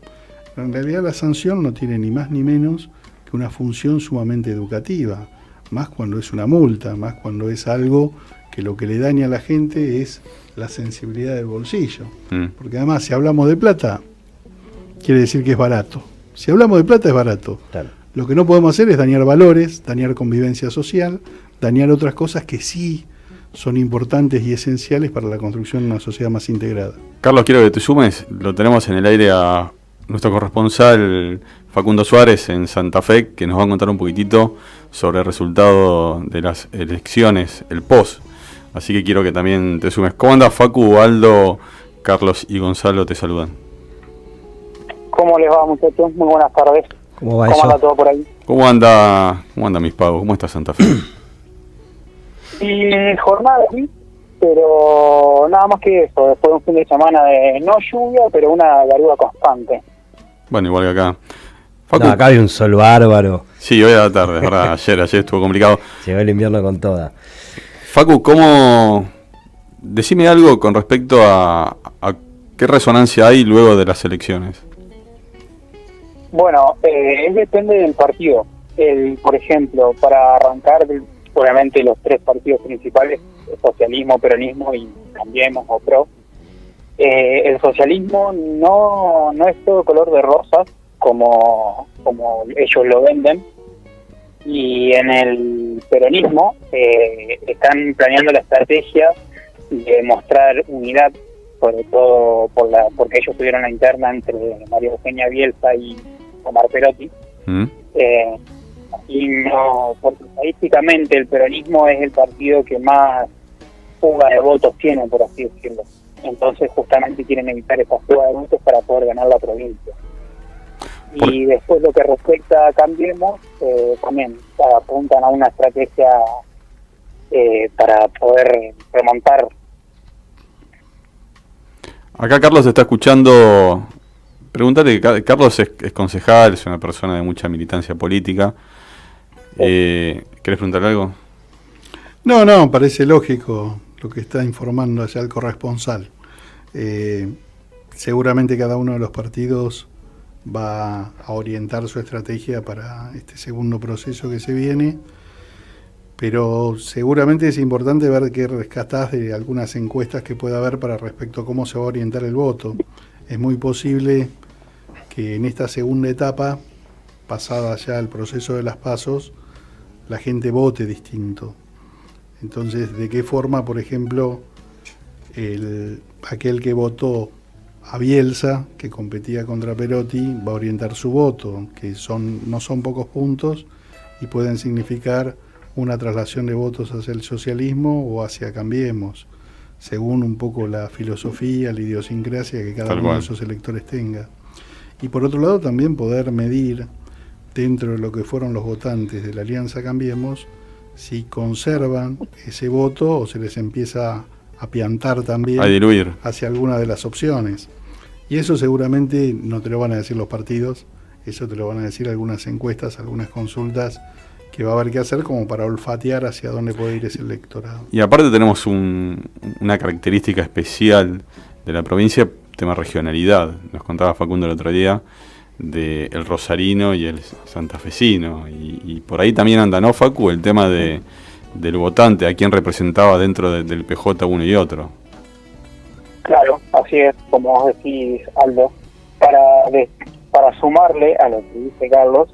Pero en realidad la sanción no tiene ni más ni menos que una función sumamente educativa, más cuando es una multa, más cuando es algo que lo que le daña a la gente es la sensibilidad del bolsillo. Porque además, si hablamos de plata, quiere decir que es barato. Si hablamos de plata, es barato. Claro. Lo que no podemos hacer es dañar valores, dañar convivencia social, dañar otras cosas que sí son importantes y esenciales para la construcción de una sociedad más integrada. Carlos, quiero que te sumes. Lo tenemos en el aire a nuestro corresponsal Facundo Suárez en Santa Fe, que nos va a contar un poquitito sobre el resultado de las elecciones, el post. Así que quiero que también te sumes. ¿Cómo anda, Facu, Aldo, Carlos y Gonzalo te saludan? ¿Cómo les va, muchachos? Muy buenas tardes. ¿Cómo anda todo por ahí? ¿Cómo anda mis pagos? ¿Cómo está Santa Fe? Y jornada sí, pero nada más que eso. Después de un fin de semana de no lluvia, pero una garuda constante. Bueno, igual que acá. Facu, no, acá hay un sol bárbaro. Sí, hoy a la tarde, ¿verdad? Ayer estuvo complicado. Llegó el invierno con toda. Facu, decime algo con respecto a qué resonancia hay luego de las elecciones. Bueno, depende del partido. Por ejemplo, para arrancar, obviamente los tres partidos principales, el socialismo, peronismo y Cambiemos o PRO. El socialismo no es todo color de rosas como ellos lo venden, y en el peronismo están planeando la estrategia de mostrar unidad, sobre todo porque ellos tuvieron la interna entre María Eugenia Bielsa y Omar Perotti. Y no, porque estadísticamente el peronismo es el partido que más fuga de votos tiene, por así decirlo. Entonces justamente quieren evitar esa fuga de votos para poder ganar la provincia. Y después lo que respecta a Cambiemos, también apuntan a una estrategia para poder remontar. Acá Carlos está escuchando. Pregúntale, Carlos es concejal, es una persona de mucha militancia política. ¿Querés preguntarle algo? No, parece lógico lo que está informando allá el corresponsal. Seguramente cada uno de los partidos va a orientar su estrategia para este segundo proceso que se viene, pero seguramente es importante ver qué rescatás de algunas encuestas que pueda haber para respecto a cómo se va a orientar el voto. Es muy posible que en esta segunda etapa, pasada ya el proceso de las PASOs, la gente vote distinto. Entonces, ¿de qué forma, por ejemplo, aquel que votó a Bielsa, que competía contra Perotti, va a orientar su voto, que no son pocos puntos y pueden significar una traslación de votos hacia el socialismo o hacia Cambiemos, según un poco la filosofía, la idiosincrasia que cada uno de esos electores tenga. Y por otro lado también poder medir dentro de lo que fueron los votantes de la Alianza Cambiemos si conservan ese voto o se les empieza a piantar también, a diluir hacia alguna de las opciones. Y eso seguramente no te lo van a decir los partidos, eso te lo van a decir algunas encuestas, algunas consultas que va a haber que hacer como para olfatear hacia dónde puede ir ese electorado. Y aparte tenemos una característica especial de la provincia, tema regionalidad. Nos contaba Facundo el otro día del rosarino y el santafesino. Y por ahí también anda, ¿no, Facu? El tema del votante, a quién representaba dentro del PJ uno y otro. Claro, así es, como vos decís, Aldo. Para sumarle a lo que dice Carlos,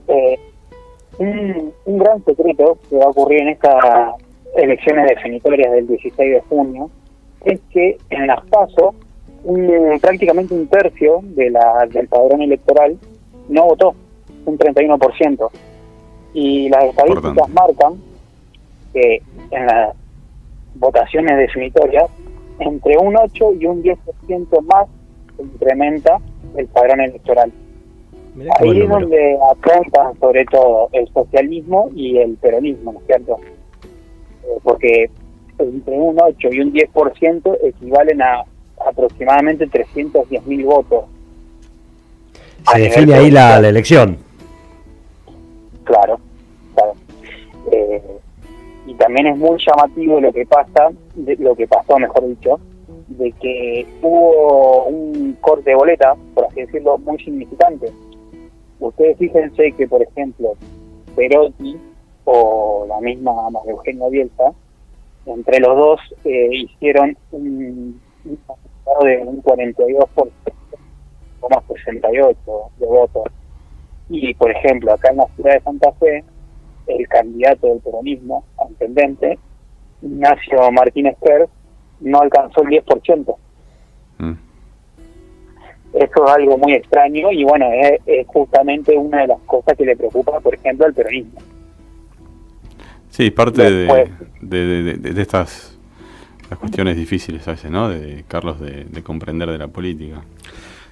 un gran secreto que va a ocurrir en estas elecciones definitorias del 16 de junio es que en las PASO prácticamente un tercio del padrón electoral no votó, un 31%. Y las estadísticas marcan que en las votaciones definitorias entre un 8 y un 10% más se incrementa el padrón electoral. Ahí es donde apuntan sobre todo el socialismo y el peronismo, ¿no es cierto? Porque entre un 8 y un 10% equivalen a aproximadamente 310.000 votos. Se define ahí la elección. Claro. Y también es muy llamativo lo que pasó, mejor dicho, de que hubo un corte de boleta, por así decirlo, muy significante. Ustedes fíjense que, por ejemplo, Perotti o la misma María Eugenia Bielsa, entre los dos hicieron un de un 42,68% de votos. Y, por ejemplo, acá en la ciudad de Santa Fe, el candidato del peronismo a intendente, Ignacio Martínez Kerr, no alcanzó el 10%. Esto es algo muy extraño y bueno, es justamente una de las cosas que le preocupa, por ejemplo, al peronismo. Sí, parte de estas las cuestiones difíciles a veces, ¿no? De Carlos, de comprender de la política.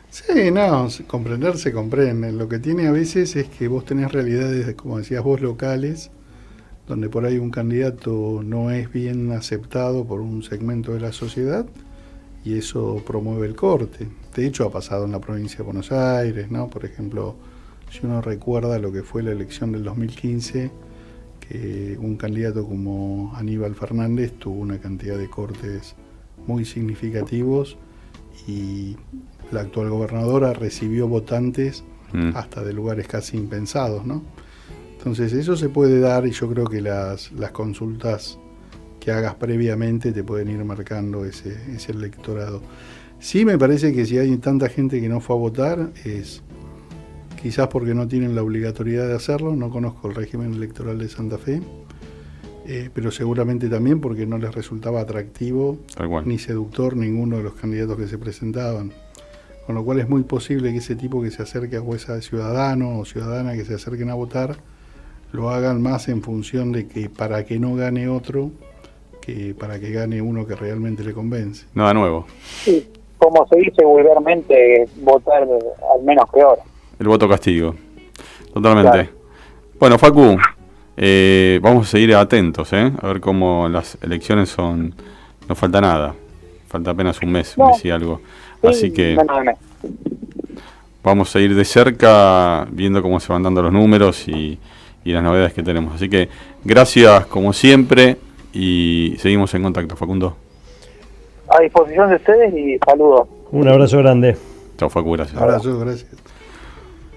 Sí, no, comprender se comprende. Lo que tiene a veces es que vos tenés realidades, como decías vos, locales, donde por ahí un candidato no es bien aceptado por un segmento de la sociedad y eso promueve el corte. De hecho, ha pasado en la provincia de Buenos Aires, ¿no? Por ejemplo, si uno recuerda lo que fue la elección del 2015, que un candidato como Aníbal Fernández tuvo una cantidad de cortes muy significativos y la actual gobernadora recibió votantes hasta de lugares casi impensados, ¿no? Entonces eso se puede dar y yo creo que las consultas que hagas previamente te pueden ir marcando ese electorado. Sí, me parece que si hay tanta gente que no fue a votar es quizás porque no tienen la obligatoriedad de hacerlo, no conozco el régimen electoral de Santa Fe, pero seguramente también porque no les resultaba atractivo ni seductor ninguno de los candidatos que se presentaban. Con lo cual es muy posible que ese tipo que se acerque a esa ciudadano o ciudadana que se acerquen a votar lo hagan más en función de que para que no gane otro que para que gane uno que realmente le convence. Nada nuevo. Sí, como se dice vulgarmente, votar al menos peor. el voto castigo. Totalmente. Claro. Bueno, Facu, vamos a seguir atentos, a ver cómo las elecciones son. No falta nada. Falta apenas un mes, No. y algo. Sí, Así que menos de mes. vamos a ir de cerca viendo cómo se van dando los números y las novedades que tenemos. Así que gracias como siempre y seguimos en contacto, Facundo. A disposición de ustedes y saludos. Un abrazo grande. Chao, Facu, gracias. Abrazo, gracias.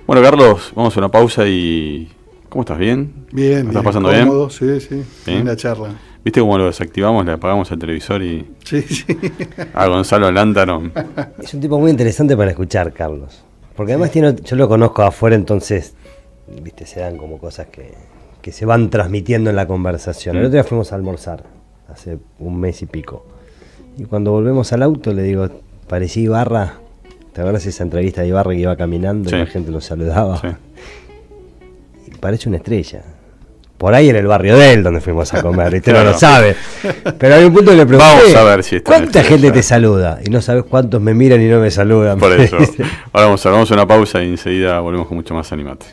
Bueno, Carlos, vamos a una pausa y... ¿Cómo estás? ¿Bien? Bien, ¿La estás bien, pasando cómodo, bien? Sí. ¿Bien? Linda charla. ¿Viste cómo lo desactivamos? Le apagamos el televisor y Sí, sí. a Gonzalo Lántaro. Es un tipo muy interesante para escuchar, Carlos. Porque además tiene, yo lo conozco afuera, entonces, viste, se dan como cosas que se van transmitiendo en la conversación. El otro día fuimos a almorzar, hace un mes y pico. Y cuando volvemos al auto le digo, parecía Ibarra. ¿Te acuerdas esa entrevista de Ibarra que iba caminando Sí. y la gente lo saludaba? Sí. Y parece una estrella. Por ahí en el barrio de él, donde fuimos a comer, ¿viste? Claro. No lo sabe. Pero hay un punto que le pregunté, Vamos a ver si está en ¿cuánta estrella? gente te saluda? Y no sabes cuántos me miran y no me saludan. Por eso. Ahora vamos a una pausa y enseguida volvemos con mucho más Animate.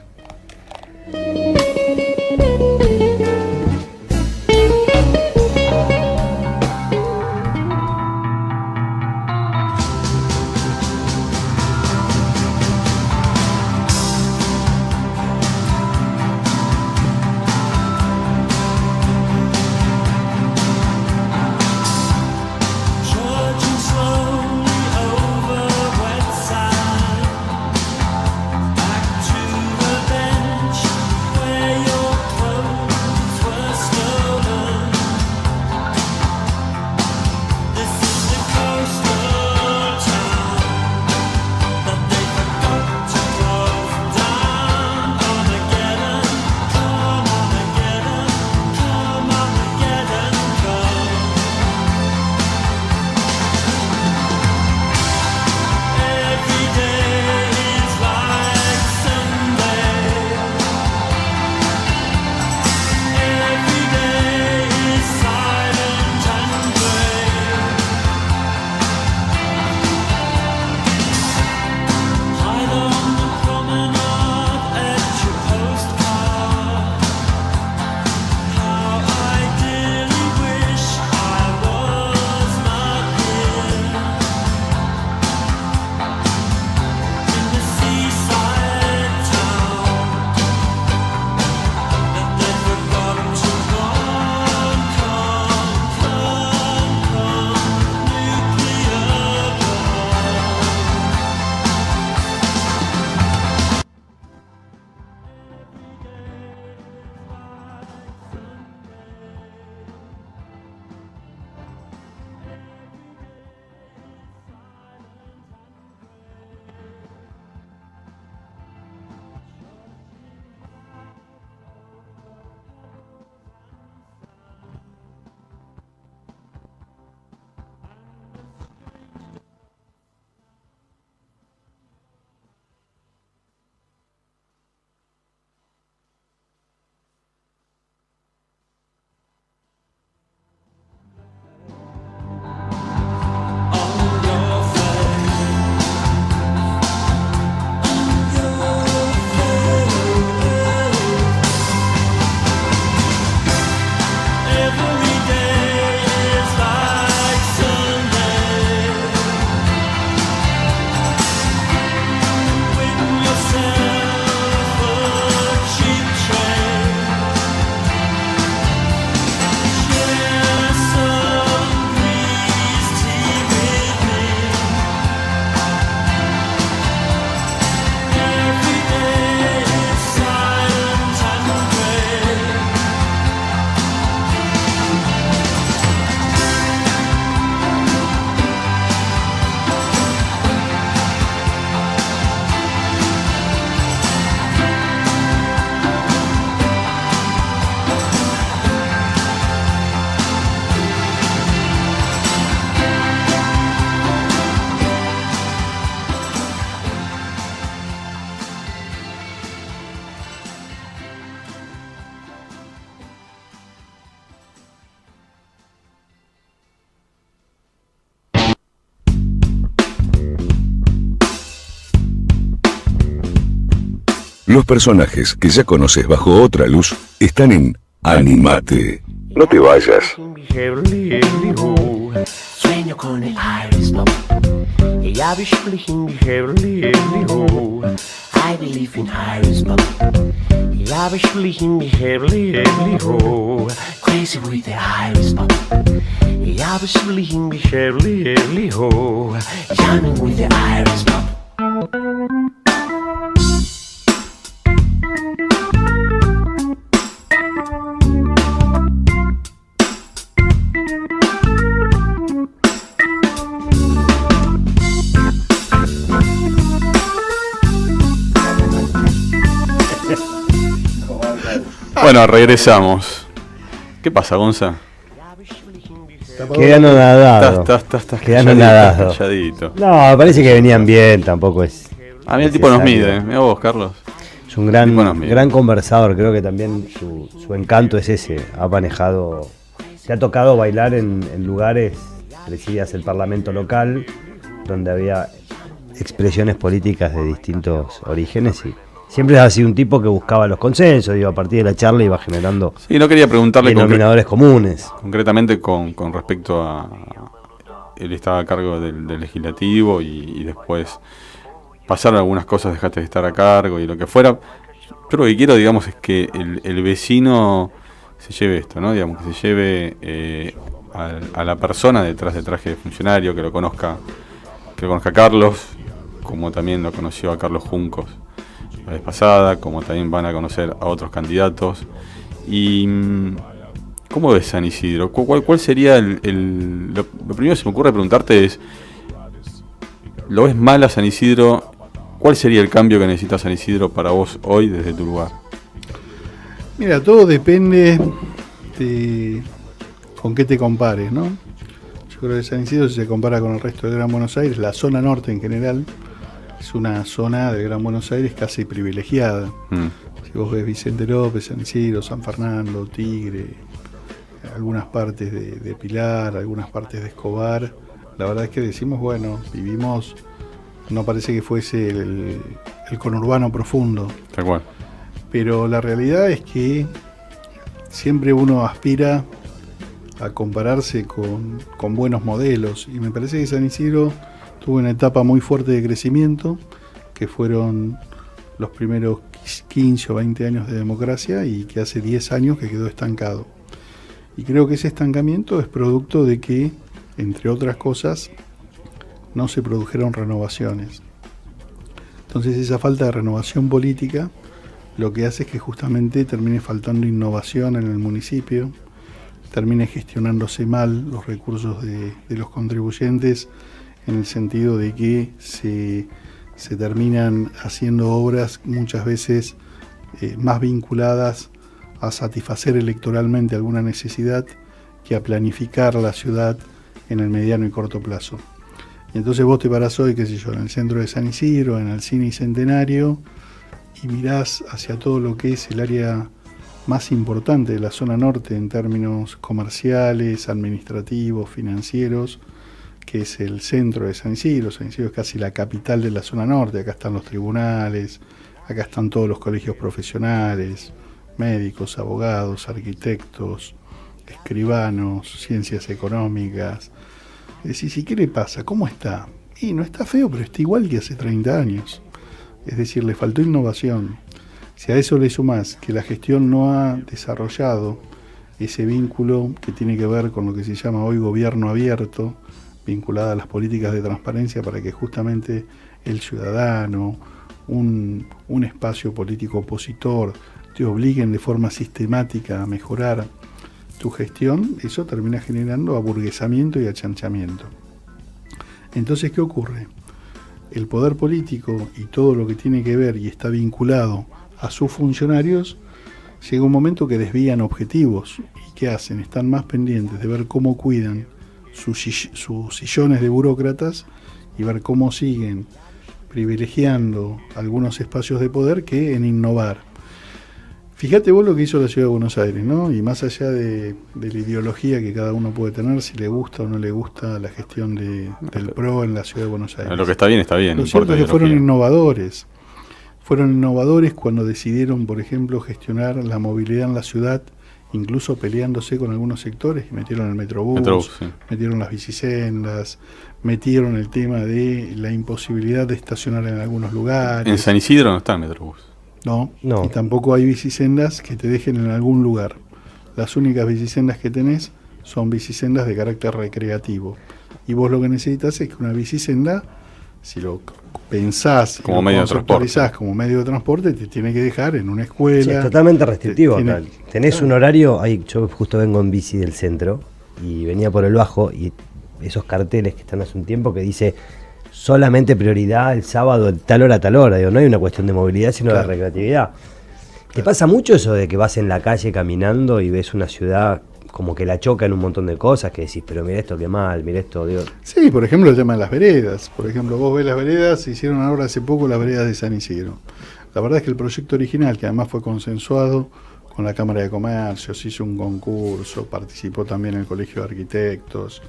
Trudging slowly over wet sand, back to the Los personajes que ya conoces bajo otra luz están en Animate. No te vayas. Sueño con el Iris Pop. Ich habe sprechen heavily, ho. I believe in Iris Pop. Ich habe sprechen heavily, ho. Crazy with the Iris Pop. Ich habe sprechen heavily, ho. Jamming with the Iris Pop. Bueno, regresamos. ¿Qué pasa, Gonza? Quedan anonadados. Estás Quedan calladito, anonadados. calladito. No, parece que venían bien, tampoco es. A mí el tipo nos necesario. mide. Mira vos, Carlos. Es un El tipo nos mide. gran conversador, creo que también su encanto es ese. Ha manejado, te ha tocado bailar en lugares, presidías el parlamento local, donde había expresiones políticas de distintos orígenes y siempre ha sido un tipo que buscaba los consensos, digo, a partir de la charla iba generando Sí, no quería preguntarle denominadores comunes. concretamente con respecto a... Él estaba a cargo del legislativo y después pasaron algunas cosas, dejaste de estar a cargo y lo que fuera. Yo lo que quiero, digamos, es que el vecino se lleve esto, ¿no? Digamos, que se lleve a la persona detrás del traje de funcionario, que lo conozca a Carlos, como también lo conoció a Carlos Juncos la vez pasada, como también van a conocer a otros candidatos. Y ¿cómo ves San Isidro? ¿Cuál sería lo primero que se me ocurre preguntarte es, ¿lo ves mal a San Isidro? ¿Cuál sería el cambio que necesita San Isidro para vos hoy desde tu lugar? Mira, todo depende de con qué te compares, ¿no? Yo creo que San Isidro, si se compara con el resto del Gran Buenos Aires, la zona norte en general, es una zona del Gran Buenos Aires casi privilegiada. Si vos ves Vicente López, San Isidro, San Fernando, Tigre, algunas partes de Pilar, algunas partes de Escobar, la verdad es que decimos, bueno, vivimos, no parece que fuese el conurbano profundo. Tal cual. Pero la realidad es que siempre uno aspira a compararse con buenos modelos, y me parece que San Isidro tuvo una etapa muy fuerte de crecimiento, que fueron los primeros 15 o 20 años de democracia, y que hace 10 años que quedó estancado. Y creo que ese estancamiento es producto de que, entre otras cosas, no se produjeron renovaciones. Entonces esa falta de renovación política lo que hace es que justamente termine faltando innovación en el municipio, termine gestionándose mal los recursos de los contribuyentes, en el sentido de que se terminan haciendo obras muchas veces más vinculadas a satisfacer electoralmente alguna necesidad que a planificar la ciudad en el mediano y corto plazo. Y entonces vos te parás hoy, qué sé yo, en el centro de San Isidro, en Alsina y Centenario, y mirás hacia todo lo que es el área más importante de la zona norte en términos comerciales, administrativos, financieros, que es el centro de San Isidro. San Isidro es casi la capital de la zona norte. Acá están los tribunales, acá están todos los colegios profesionales, médicos, abogados, arquitectos, escribanos, ciencias económicas. Es decir, ¿y qué le pasa? ¿Cómo está? Y no está feo, pero está igual que hace 30 años. Es decir, le faltó innovación. Si a eso le sumás que la gestión no ha desarrollado ese vínculo que tiene que ver con lo que se llama hoy gobierno abierto, vinculada a las políticas de transparencia para que justamente el ciudadano, un espacio político opositor, te obliguen de forma sistemática a mejorar tu gestión, eso termina generando aburguesamiento y achanchamiento. Entonces, ¿qué ocurre? El poder político y todo lo que tiene que ver y está vinculado a sus funcionarios, llega un momento que desvían objetivos. ¿Y qué hacen? Están más pendientes de ver cómo cuidan sus sillones de burócratas y ver cómo siguen privilegiando algunos espacios de poder que en innovar. Fíjate vos lo que hizo la Ciudad de Buenos Aires, ¿no? Y más allá de la ideología que cada uno puede tener, si le gusta o no le gusta la gestión del PRO en la Ciudad de Buenos Aires. Lo que está bien, está bien. Lo cierto es que fueron innovadores. Fueron innovadores cuando decidieron, por ejemplo, gestionar la movilidad en la ciudad, incluso peleándose con algunos sectores, y metieron el Metrobús, Sí. metieron las bicisendas, metieron el tema de la imposibilidad de estacionar en algunos lugares. En San Isidro no está el Metrobús. No, No. y tampoco hay bicisendas que te dejen en algún lugar. Las únicas bicisendas que tenés son bicisendas de carácter recreativo. Y vos lo que necesitas es que una bicisenda, si lo pensás Como y lo medio de conceptualizás como medio de transporte, te tiene que dejar en una escuela. Sí, es totalmente restrictivo Tiene- acá. Tenés un horario, yo justo vengo en bici del centro y venía por el bajo y esos carteles que están hace un tiempo que dice solamente prioridad el sábado de tal hora a tal hora. Digo, no hay una cuestión de movilidad sino Claro. de recreatividad. ¿Te pasa mucho eso de que vas en la calle caminando y ves una ciudad como que la choca en un montón de cosas que decís, pero mira esto qué mal, mira esto, digo, Sí, por ejemplo, el tema de las veredas. Por ejemplo, vos ves las veredas, se hicieron ahora hace poco las veredas de San Isidro. La verdad es que el proyecto original, que además fue consensuado con la Cámara de Comercio, se hizo un concurso, participó también el Colegio de Arquitectos.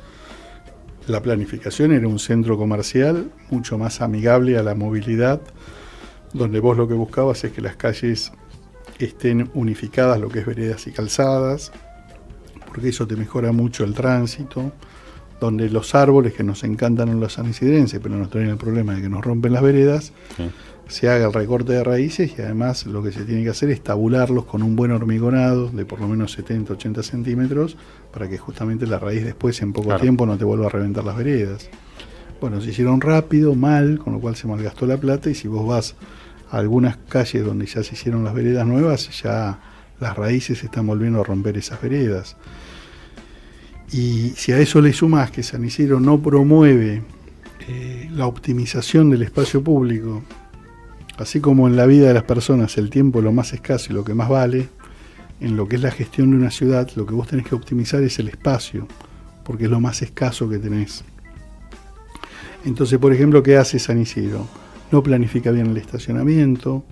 La planificación era un centro comercial mucho más amigable a la movilidad, donde vos lo que buscabas es que las calles estén unificadas, lo que es veredas y calzadas, porque eso te mejora mucho el tránsito, donde los árboles que nos encantan en los sanisidrenses, pero nos traen el problema de que nos rompen las veredas, Sí. se haga el recorte de raíces y además lo que se tiene que hacer es tabularlos con un buen hormigonado de por lo menos 70-80 centímetros para que justamente la raíz después en poco Claro. tiempo no te vuelva a reventar las veredas. Bueno, se hicieron rápido, mal, con lo cual se malgastó la plata y si vos vas a algunas calles donde ya se hicieron las veredas nuevas, ya las raíces se están volviendo a romper esas veredas. Y si a eso le sumás que San Isidro no promueve la optimización del espacio público, así como en la vida de las personas el tiempo es lo más escaso y lo que más vale, en lo que es la gestión de una ciudad, lo que vos tenés que optimizar es el espacio, porque es lo más escaso que tenés. Entonces, por ejemplo, ¿qué hace San Isidro? No planifica bien el estacionamiento.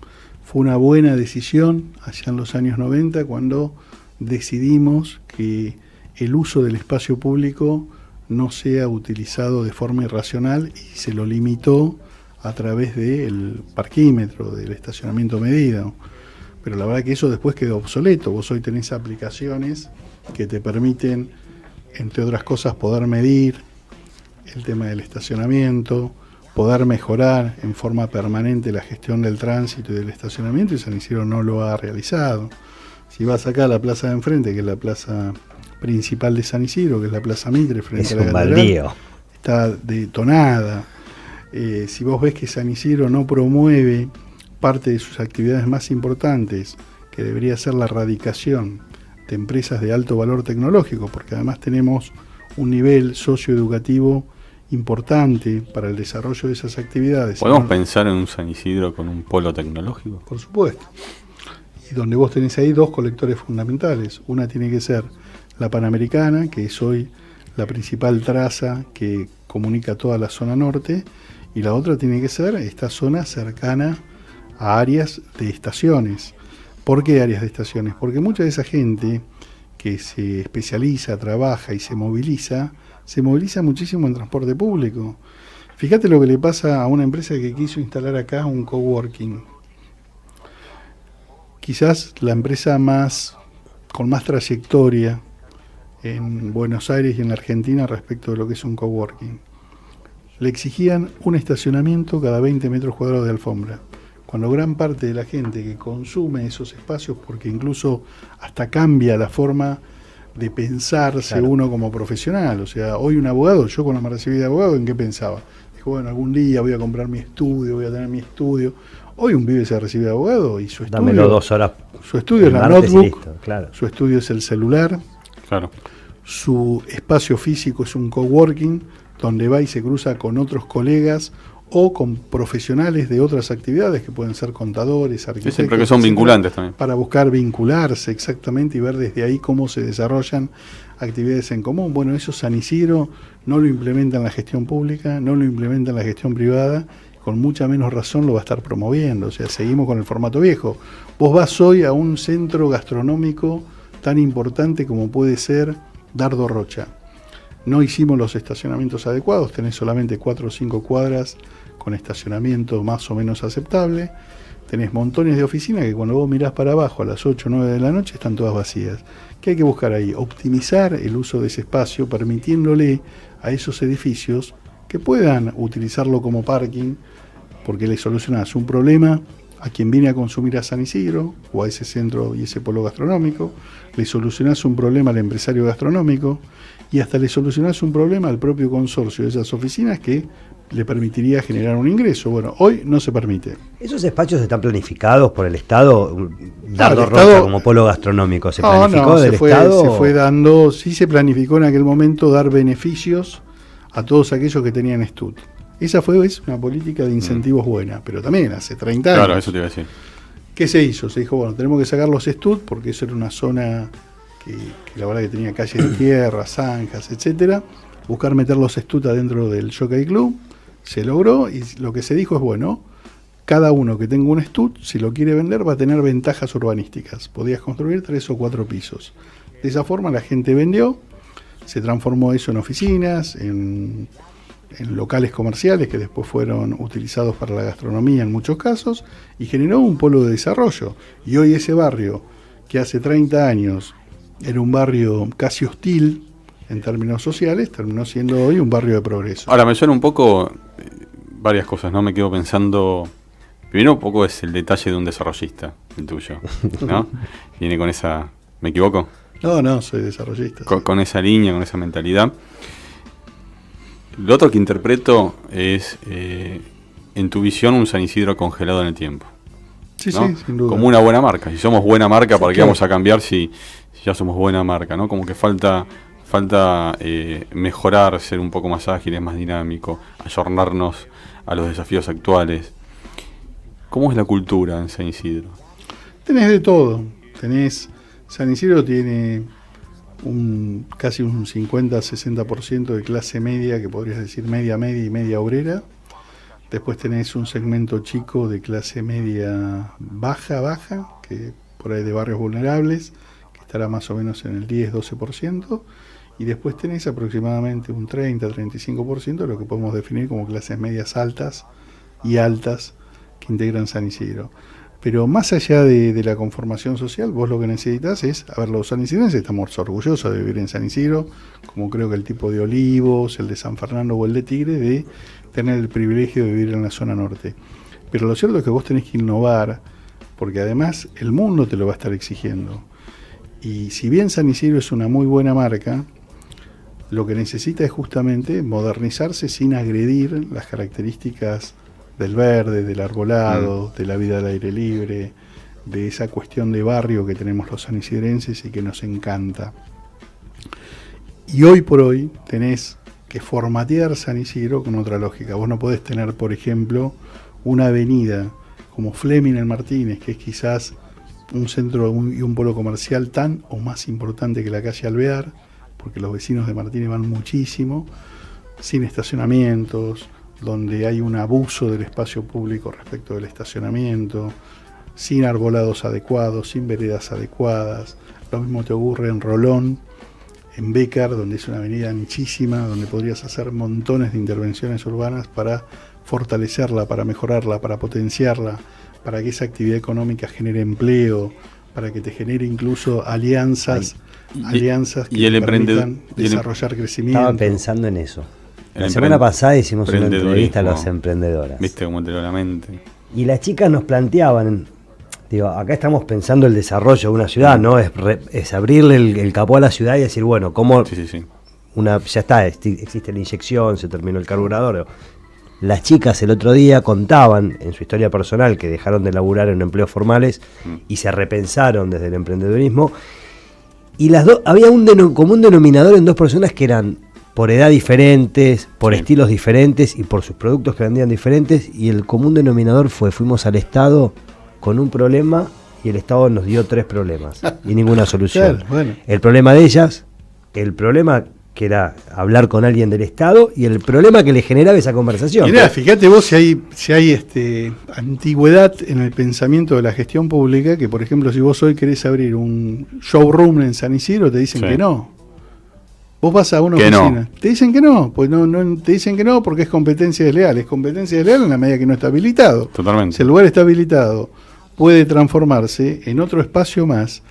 Fue una buena decisión allá en los años 90 cuando decidimos que el uso del espacio público no sea utilizado de forma irracional y se lo limitó a través del parquímetro, del estacionamiento medido. Pero la verdad que eso después quedó obsoleto. Vos hoy tenés aplicaciones que te permiten, entre otras cosas, poder medir el tema del estacionamiento, poder mejorar en forma permanente la gestión del tránsito y del estacionamiento, y San Isidro no lo ha realizado. Si vas acá a la plaza de enfrente, que es la plaza principal de San Isidro, que es la Plaza Mitre, frente es a la un catedral, baldío. está detonada. Si vos ves que San Isidro no promueve parte de sus actividades más importantes, que debería ser la erradicación de empresas de alto valor tecnológico, porque además tenemos un nivel socioeducativo importante para el desarrollo de esas actividades. ¿Podemos ¿no? pensar en un San Isidro con un polo tecnológico? Por supuesto. Y donde vos tenés ahí dos colectores fundamentales. Una tiene que ser la Panamericana, que es hoy la principal traza que comunica toda la zona norte, y la otra tiene que ser esta zona cercana a áreas de estaciones. ¿Por qué áreas de estaciones? Porque mucha de esa gente que se especializa, trabaja y se moviliza muchísimo en transporte público. Fíjate lo que le pasa a una empresa que quiso instalar acá un coworking. Quizás la empresa con más trayectoria en Buenos Aires y en la Argentina respecto de lo que es un coworking. Le exigían un estacionamiento cada 20 metros cuadrados de alfombra, cuando gran parte de la gente que consume esos espacios, porque incluso hasta cambia la forma de pensarse Claro. uno como profesional. O sea, hoy un abogado, yo cuando me recibí de abogado, ¿en qué pensaba? Dijo, bueno, algún día voy a comprar mi estudio, voy a tener mi estudio. Hoy un pibe se recibe de abogado y su estudio, Dámelo 2 horas. su estudio es el la martes y notebook, listo, claro. su estudio es el celular, Claro. su espacio físico es un coworking donde va y se cruza con otros colegas o con profesionales de otras actividades que pueden ser contadores, Sí, arquitectos, siempre que son etcétera, vinculantes también. para buscar vincularse exactamente y ver desde ahí cómo se desarrollan actividades en común. Bueno, eso San Isidro no lo implementa en la gestión pública, no lo implementa en la gestión privada, con mucha menos razón lo va a estar promoviendo. O sea, seguimos con el formato viejo. Vos vas hoy a un centro gastronómico tan importante como puede ser Dardo Rocha. No hicimos los estacionamientos adecuados, tenés solamente 4 o 5 cuadras con estacionamiento más o menos aceptable. tenés montones de oficinas que cuando vos mirás para abajo a las 8 o 9 de la noche están todas vacías. ¿Qué hay que buscar ahí? Optimizar el uso de ese espacio, permitiéndole a esos edificios que puedan utilizarlo como parking, porque le solucionás un problema a quien viene a consumir a San Isidro o a ese centro y ese polo gastronómico, le solucionás un problema al empresario gastronómico y hasta le solucionás un problema al propio consorcio de esas oficinas que le permitiría generar un ingreso. Bueno, hoy no se permite. ¿Esos espacios están planificados por el Estado? Dardo el Rocha Estado, como polo gastronómico, ¿se planificó del se Estado? fue dando, sí se planificó en aquel momento dar beneficios a todos aquellos que tenían STUT. Esa es una política de incentivos buena, pero también hace 30 años. Claro, eso te iba a decir. ¿Qué se hizo? Se dijo, bueno, tenemos que sacar los STUT porque eso era una zona que la verdad que tenía calles de tierra, zanjas, etcétera. Buscar meter los STUT adentro del Jockey Club. Se logró y lo que se dijo es, bueno, cada uno que tenga un STUT, si lo quiere vender, va a tener ventajas urbanísticas. Podías construir 3 o 4 pisos. De esa forma la gente vendió, se transformó eso en oficinas, en locales comerciales que después fueron utilizados para la gastronomía en muchos casos y generó un polo de desarrollo. Y hoy ese barrio, que hace 30 años era un barrio casi hostil en términos sociales, terminó siendo hoy un barrio de progreso. Ahora me suena un poco varias cosas, ¿no? Me quedo pensando. Primero un poco es el detalle de un desarrollista, el tuyo, ¿no? Viene con esa. ¿Me equivoco? No, soy desarrollista. Con esa línea, con esa mentalidad. Lo otro que interpreto es, en tu visión, un San Isidro congelado en el tiempo. Sí, ¿no? sí, sin duda. Como una buena marca. Si somos buena marca, Sí, ¿para qué claro. vamos a cambiar si ya somos buena marca? ¿No? Como que falta mejorar, ser un poco más ágiles, más dinámico, ayornarnos a los desafíos actuales. ¿Cómo es la cultura en San Isidro? Tenés de todo. San Isidro tiene casi un 50-60% de clase media, que podrías decir media y media obrera. Después tenés un segmento chico de clase media baja, que por ahí de barrios vulnerables, que estará más o menos en el 10-12%. Y después tenés aproximadamente un 30-35% de lo que podemos definir como clases medias altas y altas que integran San Isidro. Pero más allá de la conformación social, vos lo que necesitas es, los sanisidrenses estamos orgullosos de vivir en San Isidro, como creo que el tipo de Olivos, el de San Fernando o el de Tigre, de tener el privilegio de vivir en la zona norte. Pero lo cierto es que vos tenés que innovar, porque además el mundo te lo va a estar exigiendo. Y si bien San Isidro es una muy buena marca, lo que necesita es justamente modernizarse sin agredir las características del verde, del arbolado, de la vida al aire libre, de esa cuestión de barrio que tenemos los sanisidrenses y que nos encanta. Y hoy por hoy tenés que formatear San Isidro con otra lógica. Vos no podés tener, por ejemplo, una avenida como Fleming en Martínez, que es quizás un centro y un polo comercial tan o más importante que la calle Alvear, porque los vecinos de Martínez van muchísimo, sin estacionamientos, donde hay un abuso del espacio público respecto del estacionamiento, sin arbolados adecuados, sin veredas adecuadas. Lo mismo te ocurre en Rolón, en Bécar, donde es una avenida anchísima, donde podrías hacer montones de intervenciones urbanas para fortalecerla, para mejorarla, para potenciarla, para que esa actividad económica genere empleo, para que te genere incluso alianzas que te permitan desarrollar crecimiento. Estaba pensando en eso. La semana pasada hicimos una entrevista a las emprendedoras. Viste cómo te lo la mente. Y las chicas nos planteaban, digo, acá estamos pensando el desarrollo de una ciudad, ¿no? Es abrirle el capó a la ciudad y decir, bueno, ¿cómo Sí. ya está, existe la inyección, se terminó el carburador? Las chicas el otro día contaban en su historia personal que dejaron de laburar en empleos formales y se repensaron desde el emprendedurismo. Y las dos, había un común denominador en dos personas que eran por edad diferentes, por estilos diferentes y por sus productos que vendían diferentes, y el común denominador fuimos al Estado con un problema y el Estado nos dio 3 problemas y ninguna solución. Claro, bueno. El problema de ellas, el problema que era hablar con alguien del Estado y el problema que le generaba esa conversación. Mirá, fíjate vos si hay antigüedad en el pensamiento de la gestión pública, que por ejemplo si vos hoy querés abrir un showroom en San Isidro te dicen que no. Vos vas a una Que no. oficina, te dicen que no, pues no, te dicen que no porque es competencia desleal. Es competencia desleal en la medida que no está habilitado. Totalmente. Si el lugar está habilitado, puede transformarse en otro espacio más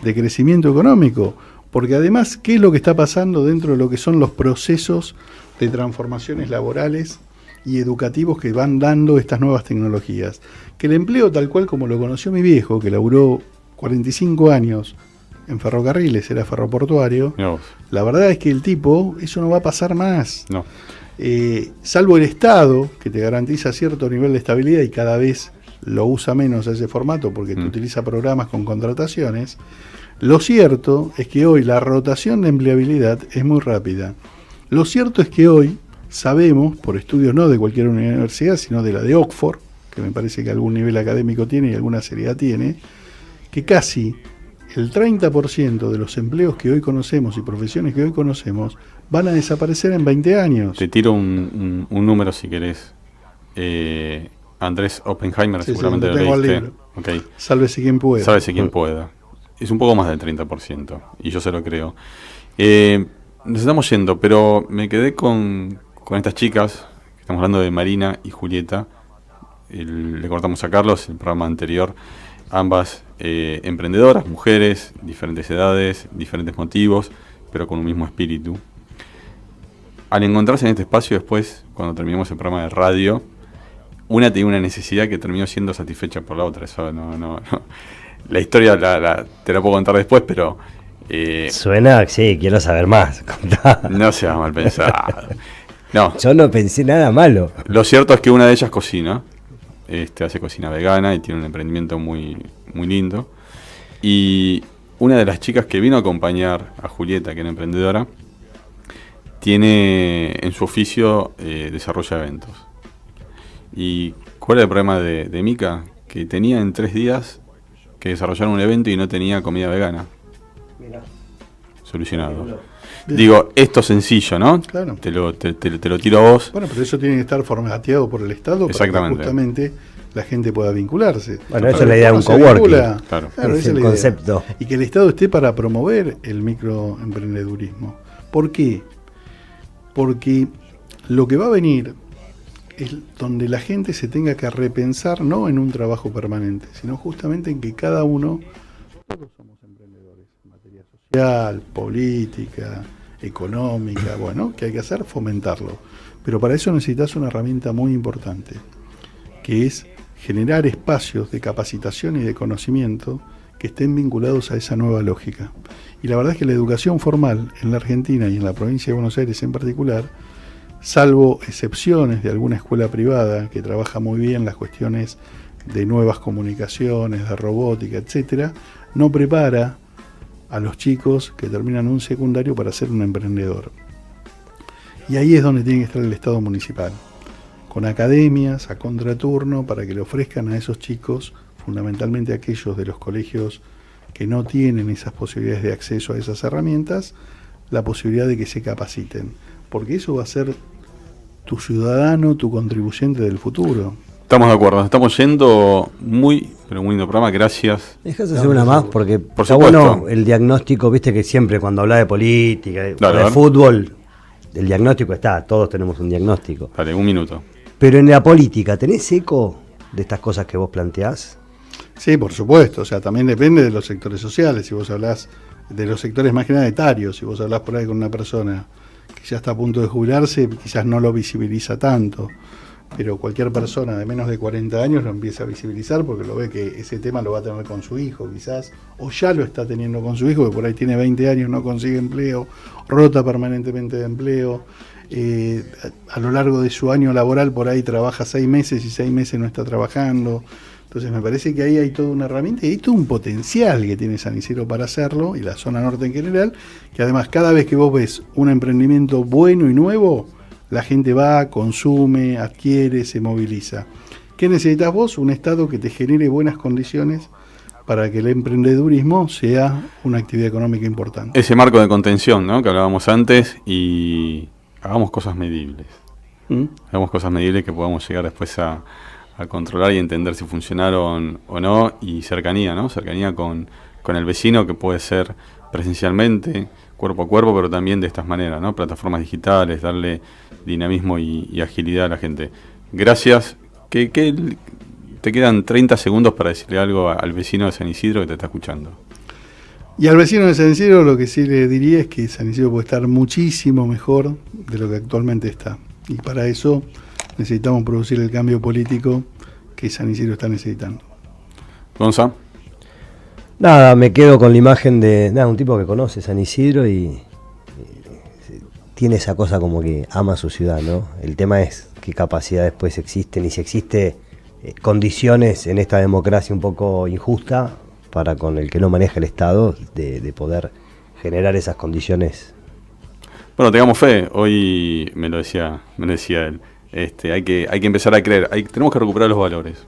de crecimiento económico. Porque además, ¿qué es lo que está pasando dentro de lo que son los procesos de transformaciones laborales y educativos que van dando estas nuevas tecnologías? Que el empleo tal cual como lo conoció mi viejo, que laburó 45 años en ferrocarriles, era ferroportuario, Mirá vos. la verdad es que el tipo, eso no va a pasar más. No. Salvo el Estado, que te garantiza cierto nivel de estabilidad y cada vez lo usa menos a ese formato porque te utiliza programas con contrataciones. Lo cierto es que hoy la rotación de empleabilidad es muy rápida. Lo cierto es que hoy sabemos, por estudios no de cualquier universidad, sino de la de Oxford, que me parece que algún nivel académico tiene y alguna seriedad tiene, que casi el 30% de los empleos que hoy conocemos y profesiones que hoy conocemos van a desaparecer en 20 años. Te tiro un número si querés. Andrés Oppenheimer, Sí, seguramente sí, lo tengo el leíste. libro. Okay. Sálvese quien pueda. Sábese quien pueda. Es un poco más del 30%, y yo se lo creo. Nos estamos yendo, pero me quedé con estas chicas, que estamos hablando de Marina y Julieta. Le cortamos a Carlos el programa anterior. Ambas emprendedoras, mujeres, diferentes edades, diferentes motivos, pero con un mismo espíritu. Al encontrarse en este espacio después, cuando terminamos el programa de radio, una tenía una necesidad que terminó siendo satisfecha por la otra. Eso no. La historia te la puedo contar después, pero Suena, sí, quiero saber más. Contá. no sea mal pensado. No, Yo no pensé nada malo. lo cierto es que una de ellas cocina, hace cocina vegana y tiene un emprendimiento muy, muy lindo. Y una de las chicas que vino a acompañar a Julieta, que era emprendedora, tiene en su oficio desarrolla eventos. ¿Y cuál era el problema de Mica? Que tenía en 3 días que desarrollar un evento y no tenía comida vegana. Solucionado. Bien. Digo, esto es sencillo, ¿no? Claro. Te lo tiro a vos. Bueno, pero eso tiene que estar formateado por el Estado para que Exactamente. justamente la gente pueda vincularse. Bueno, esa Para es la idea de que un se coworking. vincula, Claro. Es esa el es la idea. concepto. Y que el Estado esté para promover el microemprendedurismo. ¿Por qué? Porque lo que va a venir es donde la gente se tenga que repensar, no en un trabajo permanente, sino justamente en que cada uno, todos somos emprendedores en materia social, política, económica, bueno, ¿qué hay que hacer? Fomentarlo. Pero para eso necesitas una herramienta muy importante, que es generar espacios de capacitación y de conocimiento que estén vinculados a esa nueva lógica. Y la verdad es que la educación formal en la Argentina y en la provincia de Buenos Aires en particular, salvo excepciones de alguna escuela privada que trabaja muy bien las cuestiones de nuevas comunicaciones, de robótica, etcétera, no prepara a los chicos que terminan un secundario para ser un emprendedor. Y ahí es donde tiene que estar el Estado municipal, con academias a contraturno para que le ofrezcan a esos chicos, fundamentalmente aquellos de los colegios que no tienen esas posibilidades de acceso a esas herramientas, la posibilidad de que se capaciten, porque eso va a ser tu ciudadano, tu contribuyente del futuro. Estamos de acuerdo, nos estamos yendo muy, pero muy lindo programa, gracias. Dejas hacer una más porque Por está supuesto. bueno el diagnóstico, viste que siempre cuando habla de política, Claro, a de ver. fútbol, el diagnóstico está, todos tenemos un diagnóstico. Dale, 1 minuto. Pero en la política, ¿tenés eco de estas cosas que vos planteás? Sí, por supuesto, o sea, también depende de los sectores sociales, si vos hablás de los sectores más que nada etarios, si vos hablás por ahí con una persona que ya está a punto de jubilarse, quizás no lo visibiliza tanto, pero cualquier persona de menos de 40 años lo empieza a visibilizar porque lo ve que ese tema lo va a tener con su hijo quizás, o ya lo está teniendo con su hijo, que por ahí tiene 20 años, no consigue empleo, rota permanentemente de empleo, a lo largo de su año laboral por ahí trabaja 6 meses y 6 meses no está trabajando. Entonces me parece que ahí hay toda una herramienta y hay todo un potencial que tiene San Isidro para hacerlo, y la zona norte en general, que además cada vez que vos ves un emprendimiento bueno y nuevo, la gente va, consume, adquiere, se moviliza. ¿Qué necesitas vos? Un Estado que te genere buenas condiciones para que el emprendedurismo sea una actividad económica importante. Ese marco de contención, ¿no?, que hablábamos antes, y hagamos cosas medibles. ¿Mm? Hagamos cosas medibles que podamos llegar después a controlar y entender si funcionaron o no, y cercanía, ¿no? Cercanía con el vecino, que puede ser presencialmente, cuerpo a cuerpo, pero también de estas maneras, ¿no? Plataformas digitales, darle dinamismo y agilidad a la gente. Gracias. ¿Qué te quedan 30 segundos para decirle algo al vecino de San Isidro que te está escuchando? Y al vecino de San Isidro lo que sí le diría es que San Isidro puede estar muchísimo mejor de lo que actualmente está. Y para eso necesitamos producir el cambio político que San Isidro está necesitando. Gonza. Nada, me quedo con la imagen de un tipo que conoce San Isidro y tiene esa cosa como que ama su ciudad, ¿no? El tema es qué capacidad después existen y si existe condiciones en esta democracia un poco injusta para con el que no maneja el Estado de poder generar esas condiciones. Bueno, tengamos fe. Hoy me lo decía él. Hay que empezar a creer. Tenemos que recuperar los valores.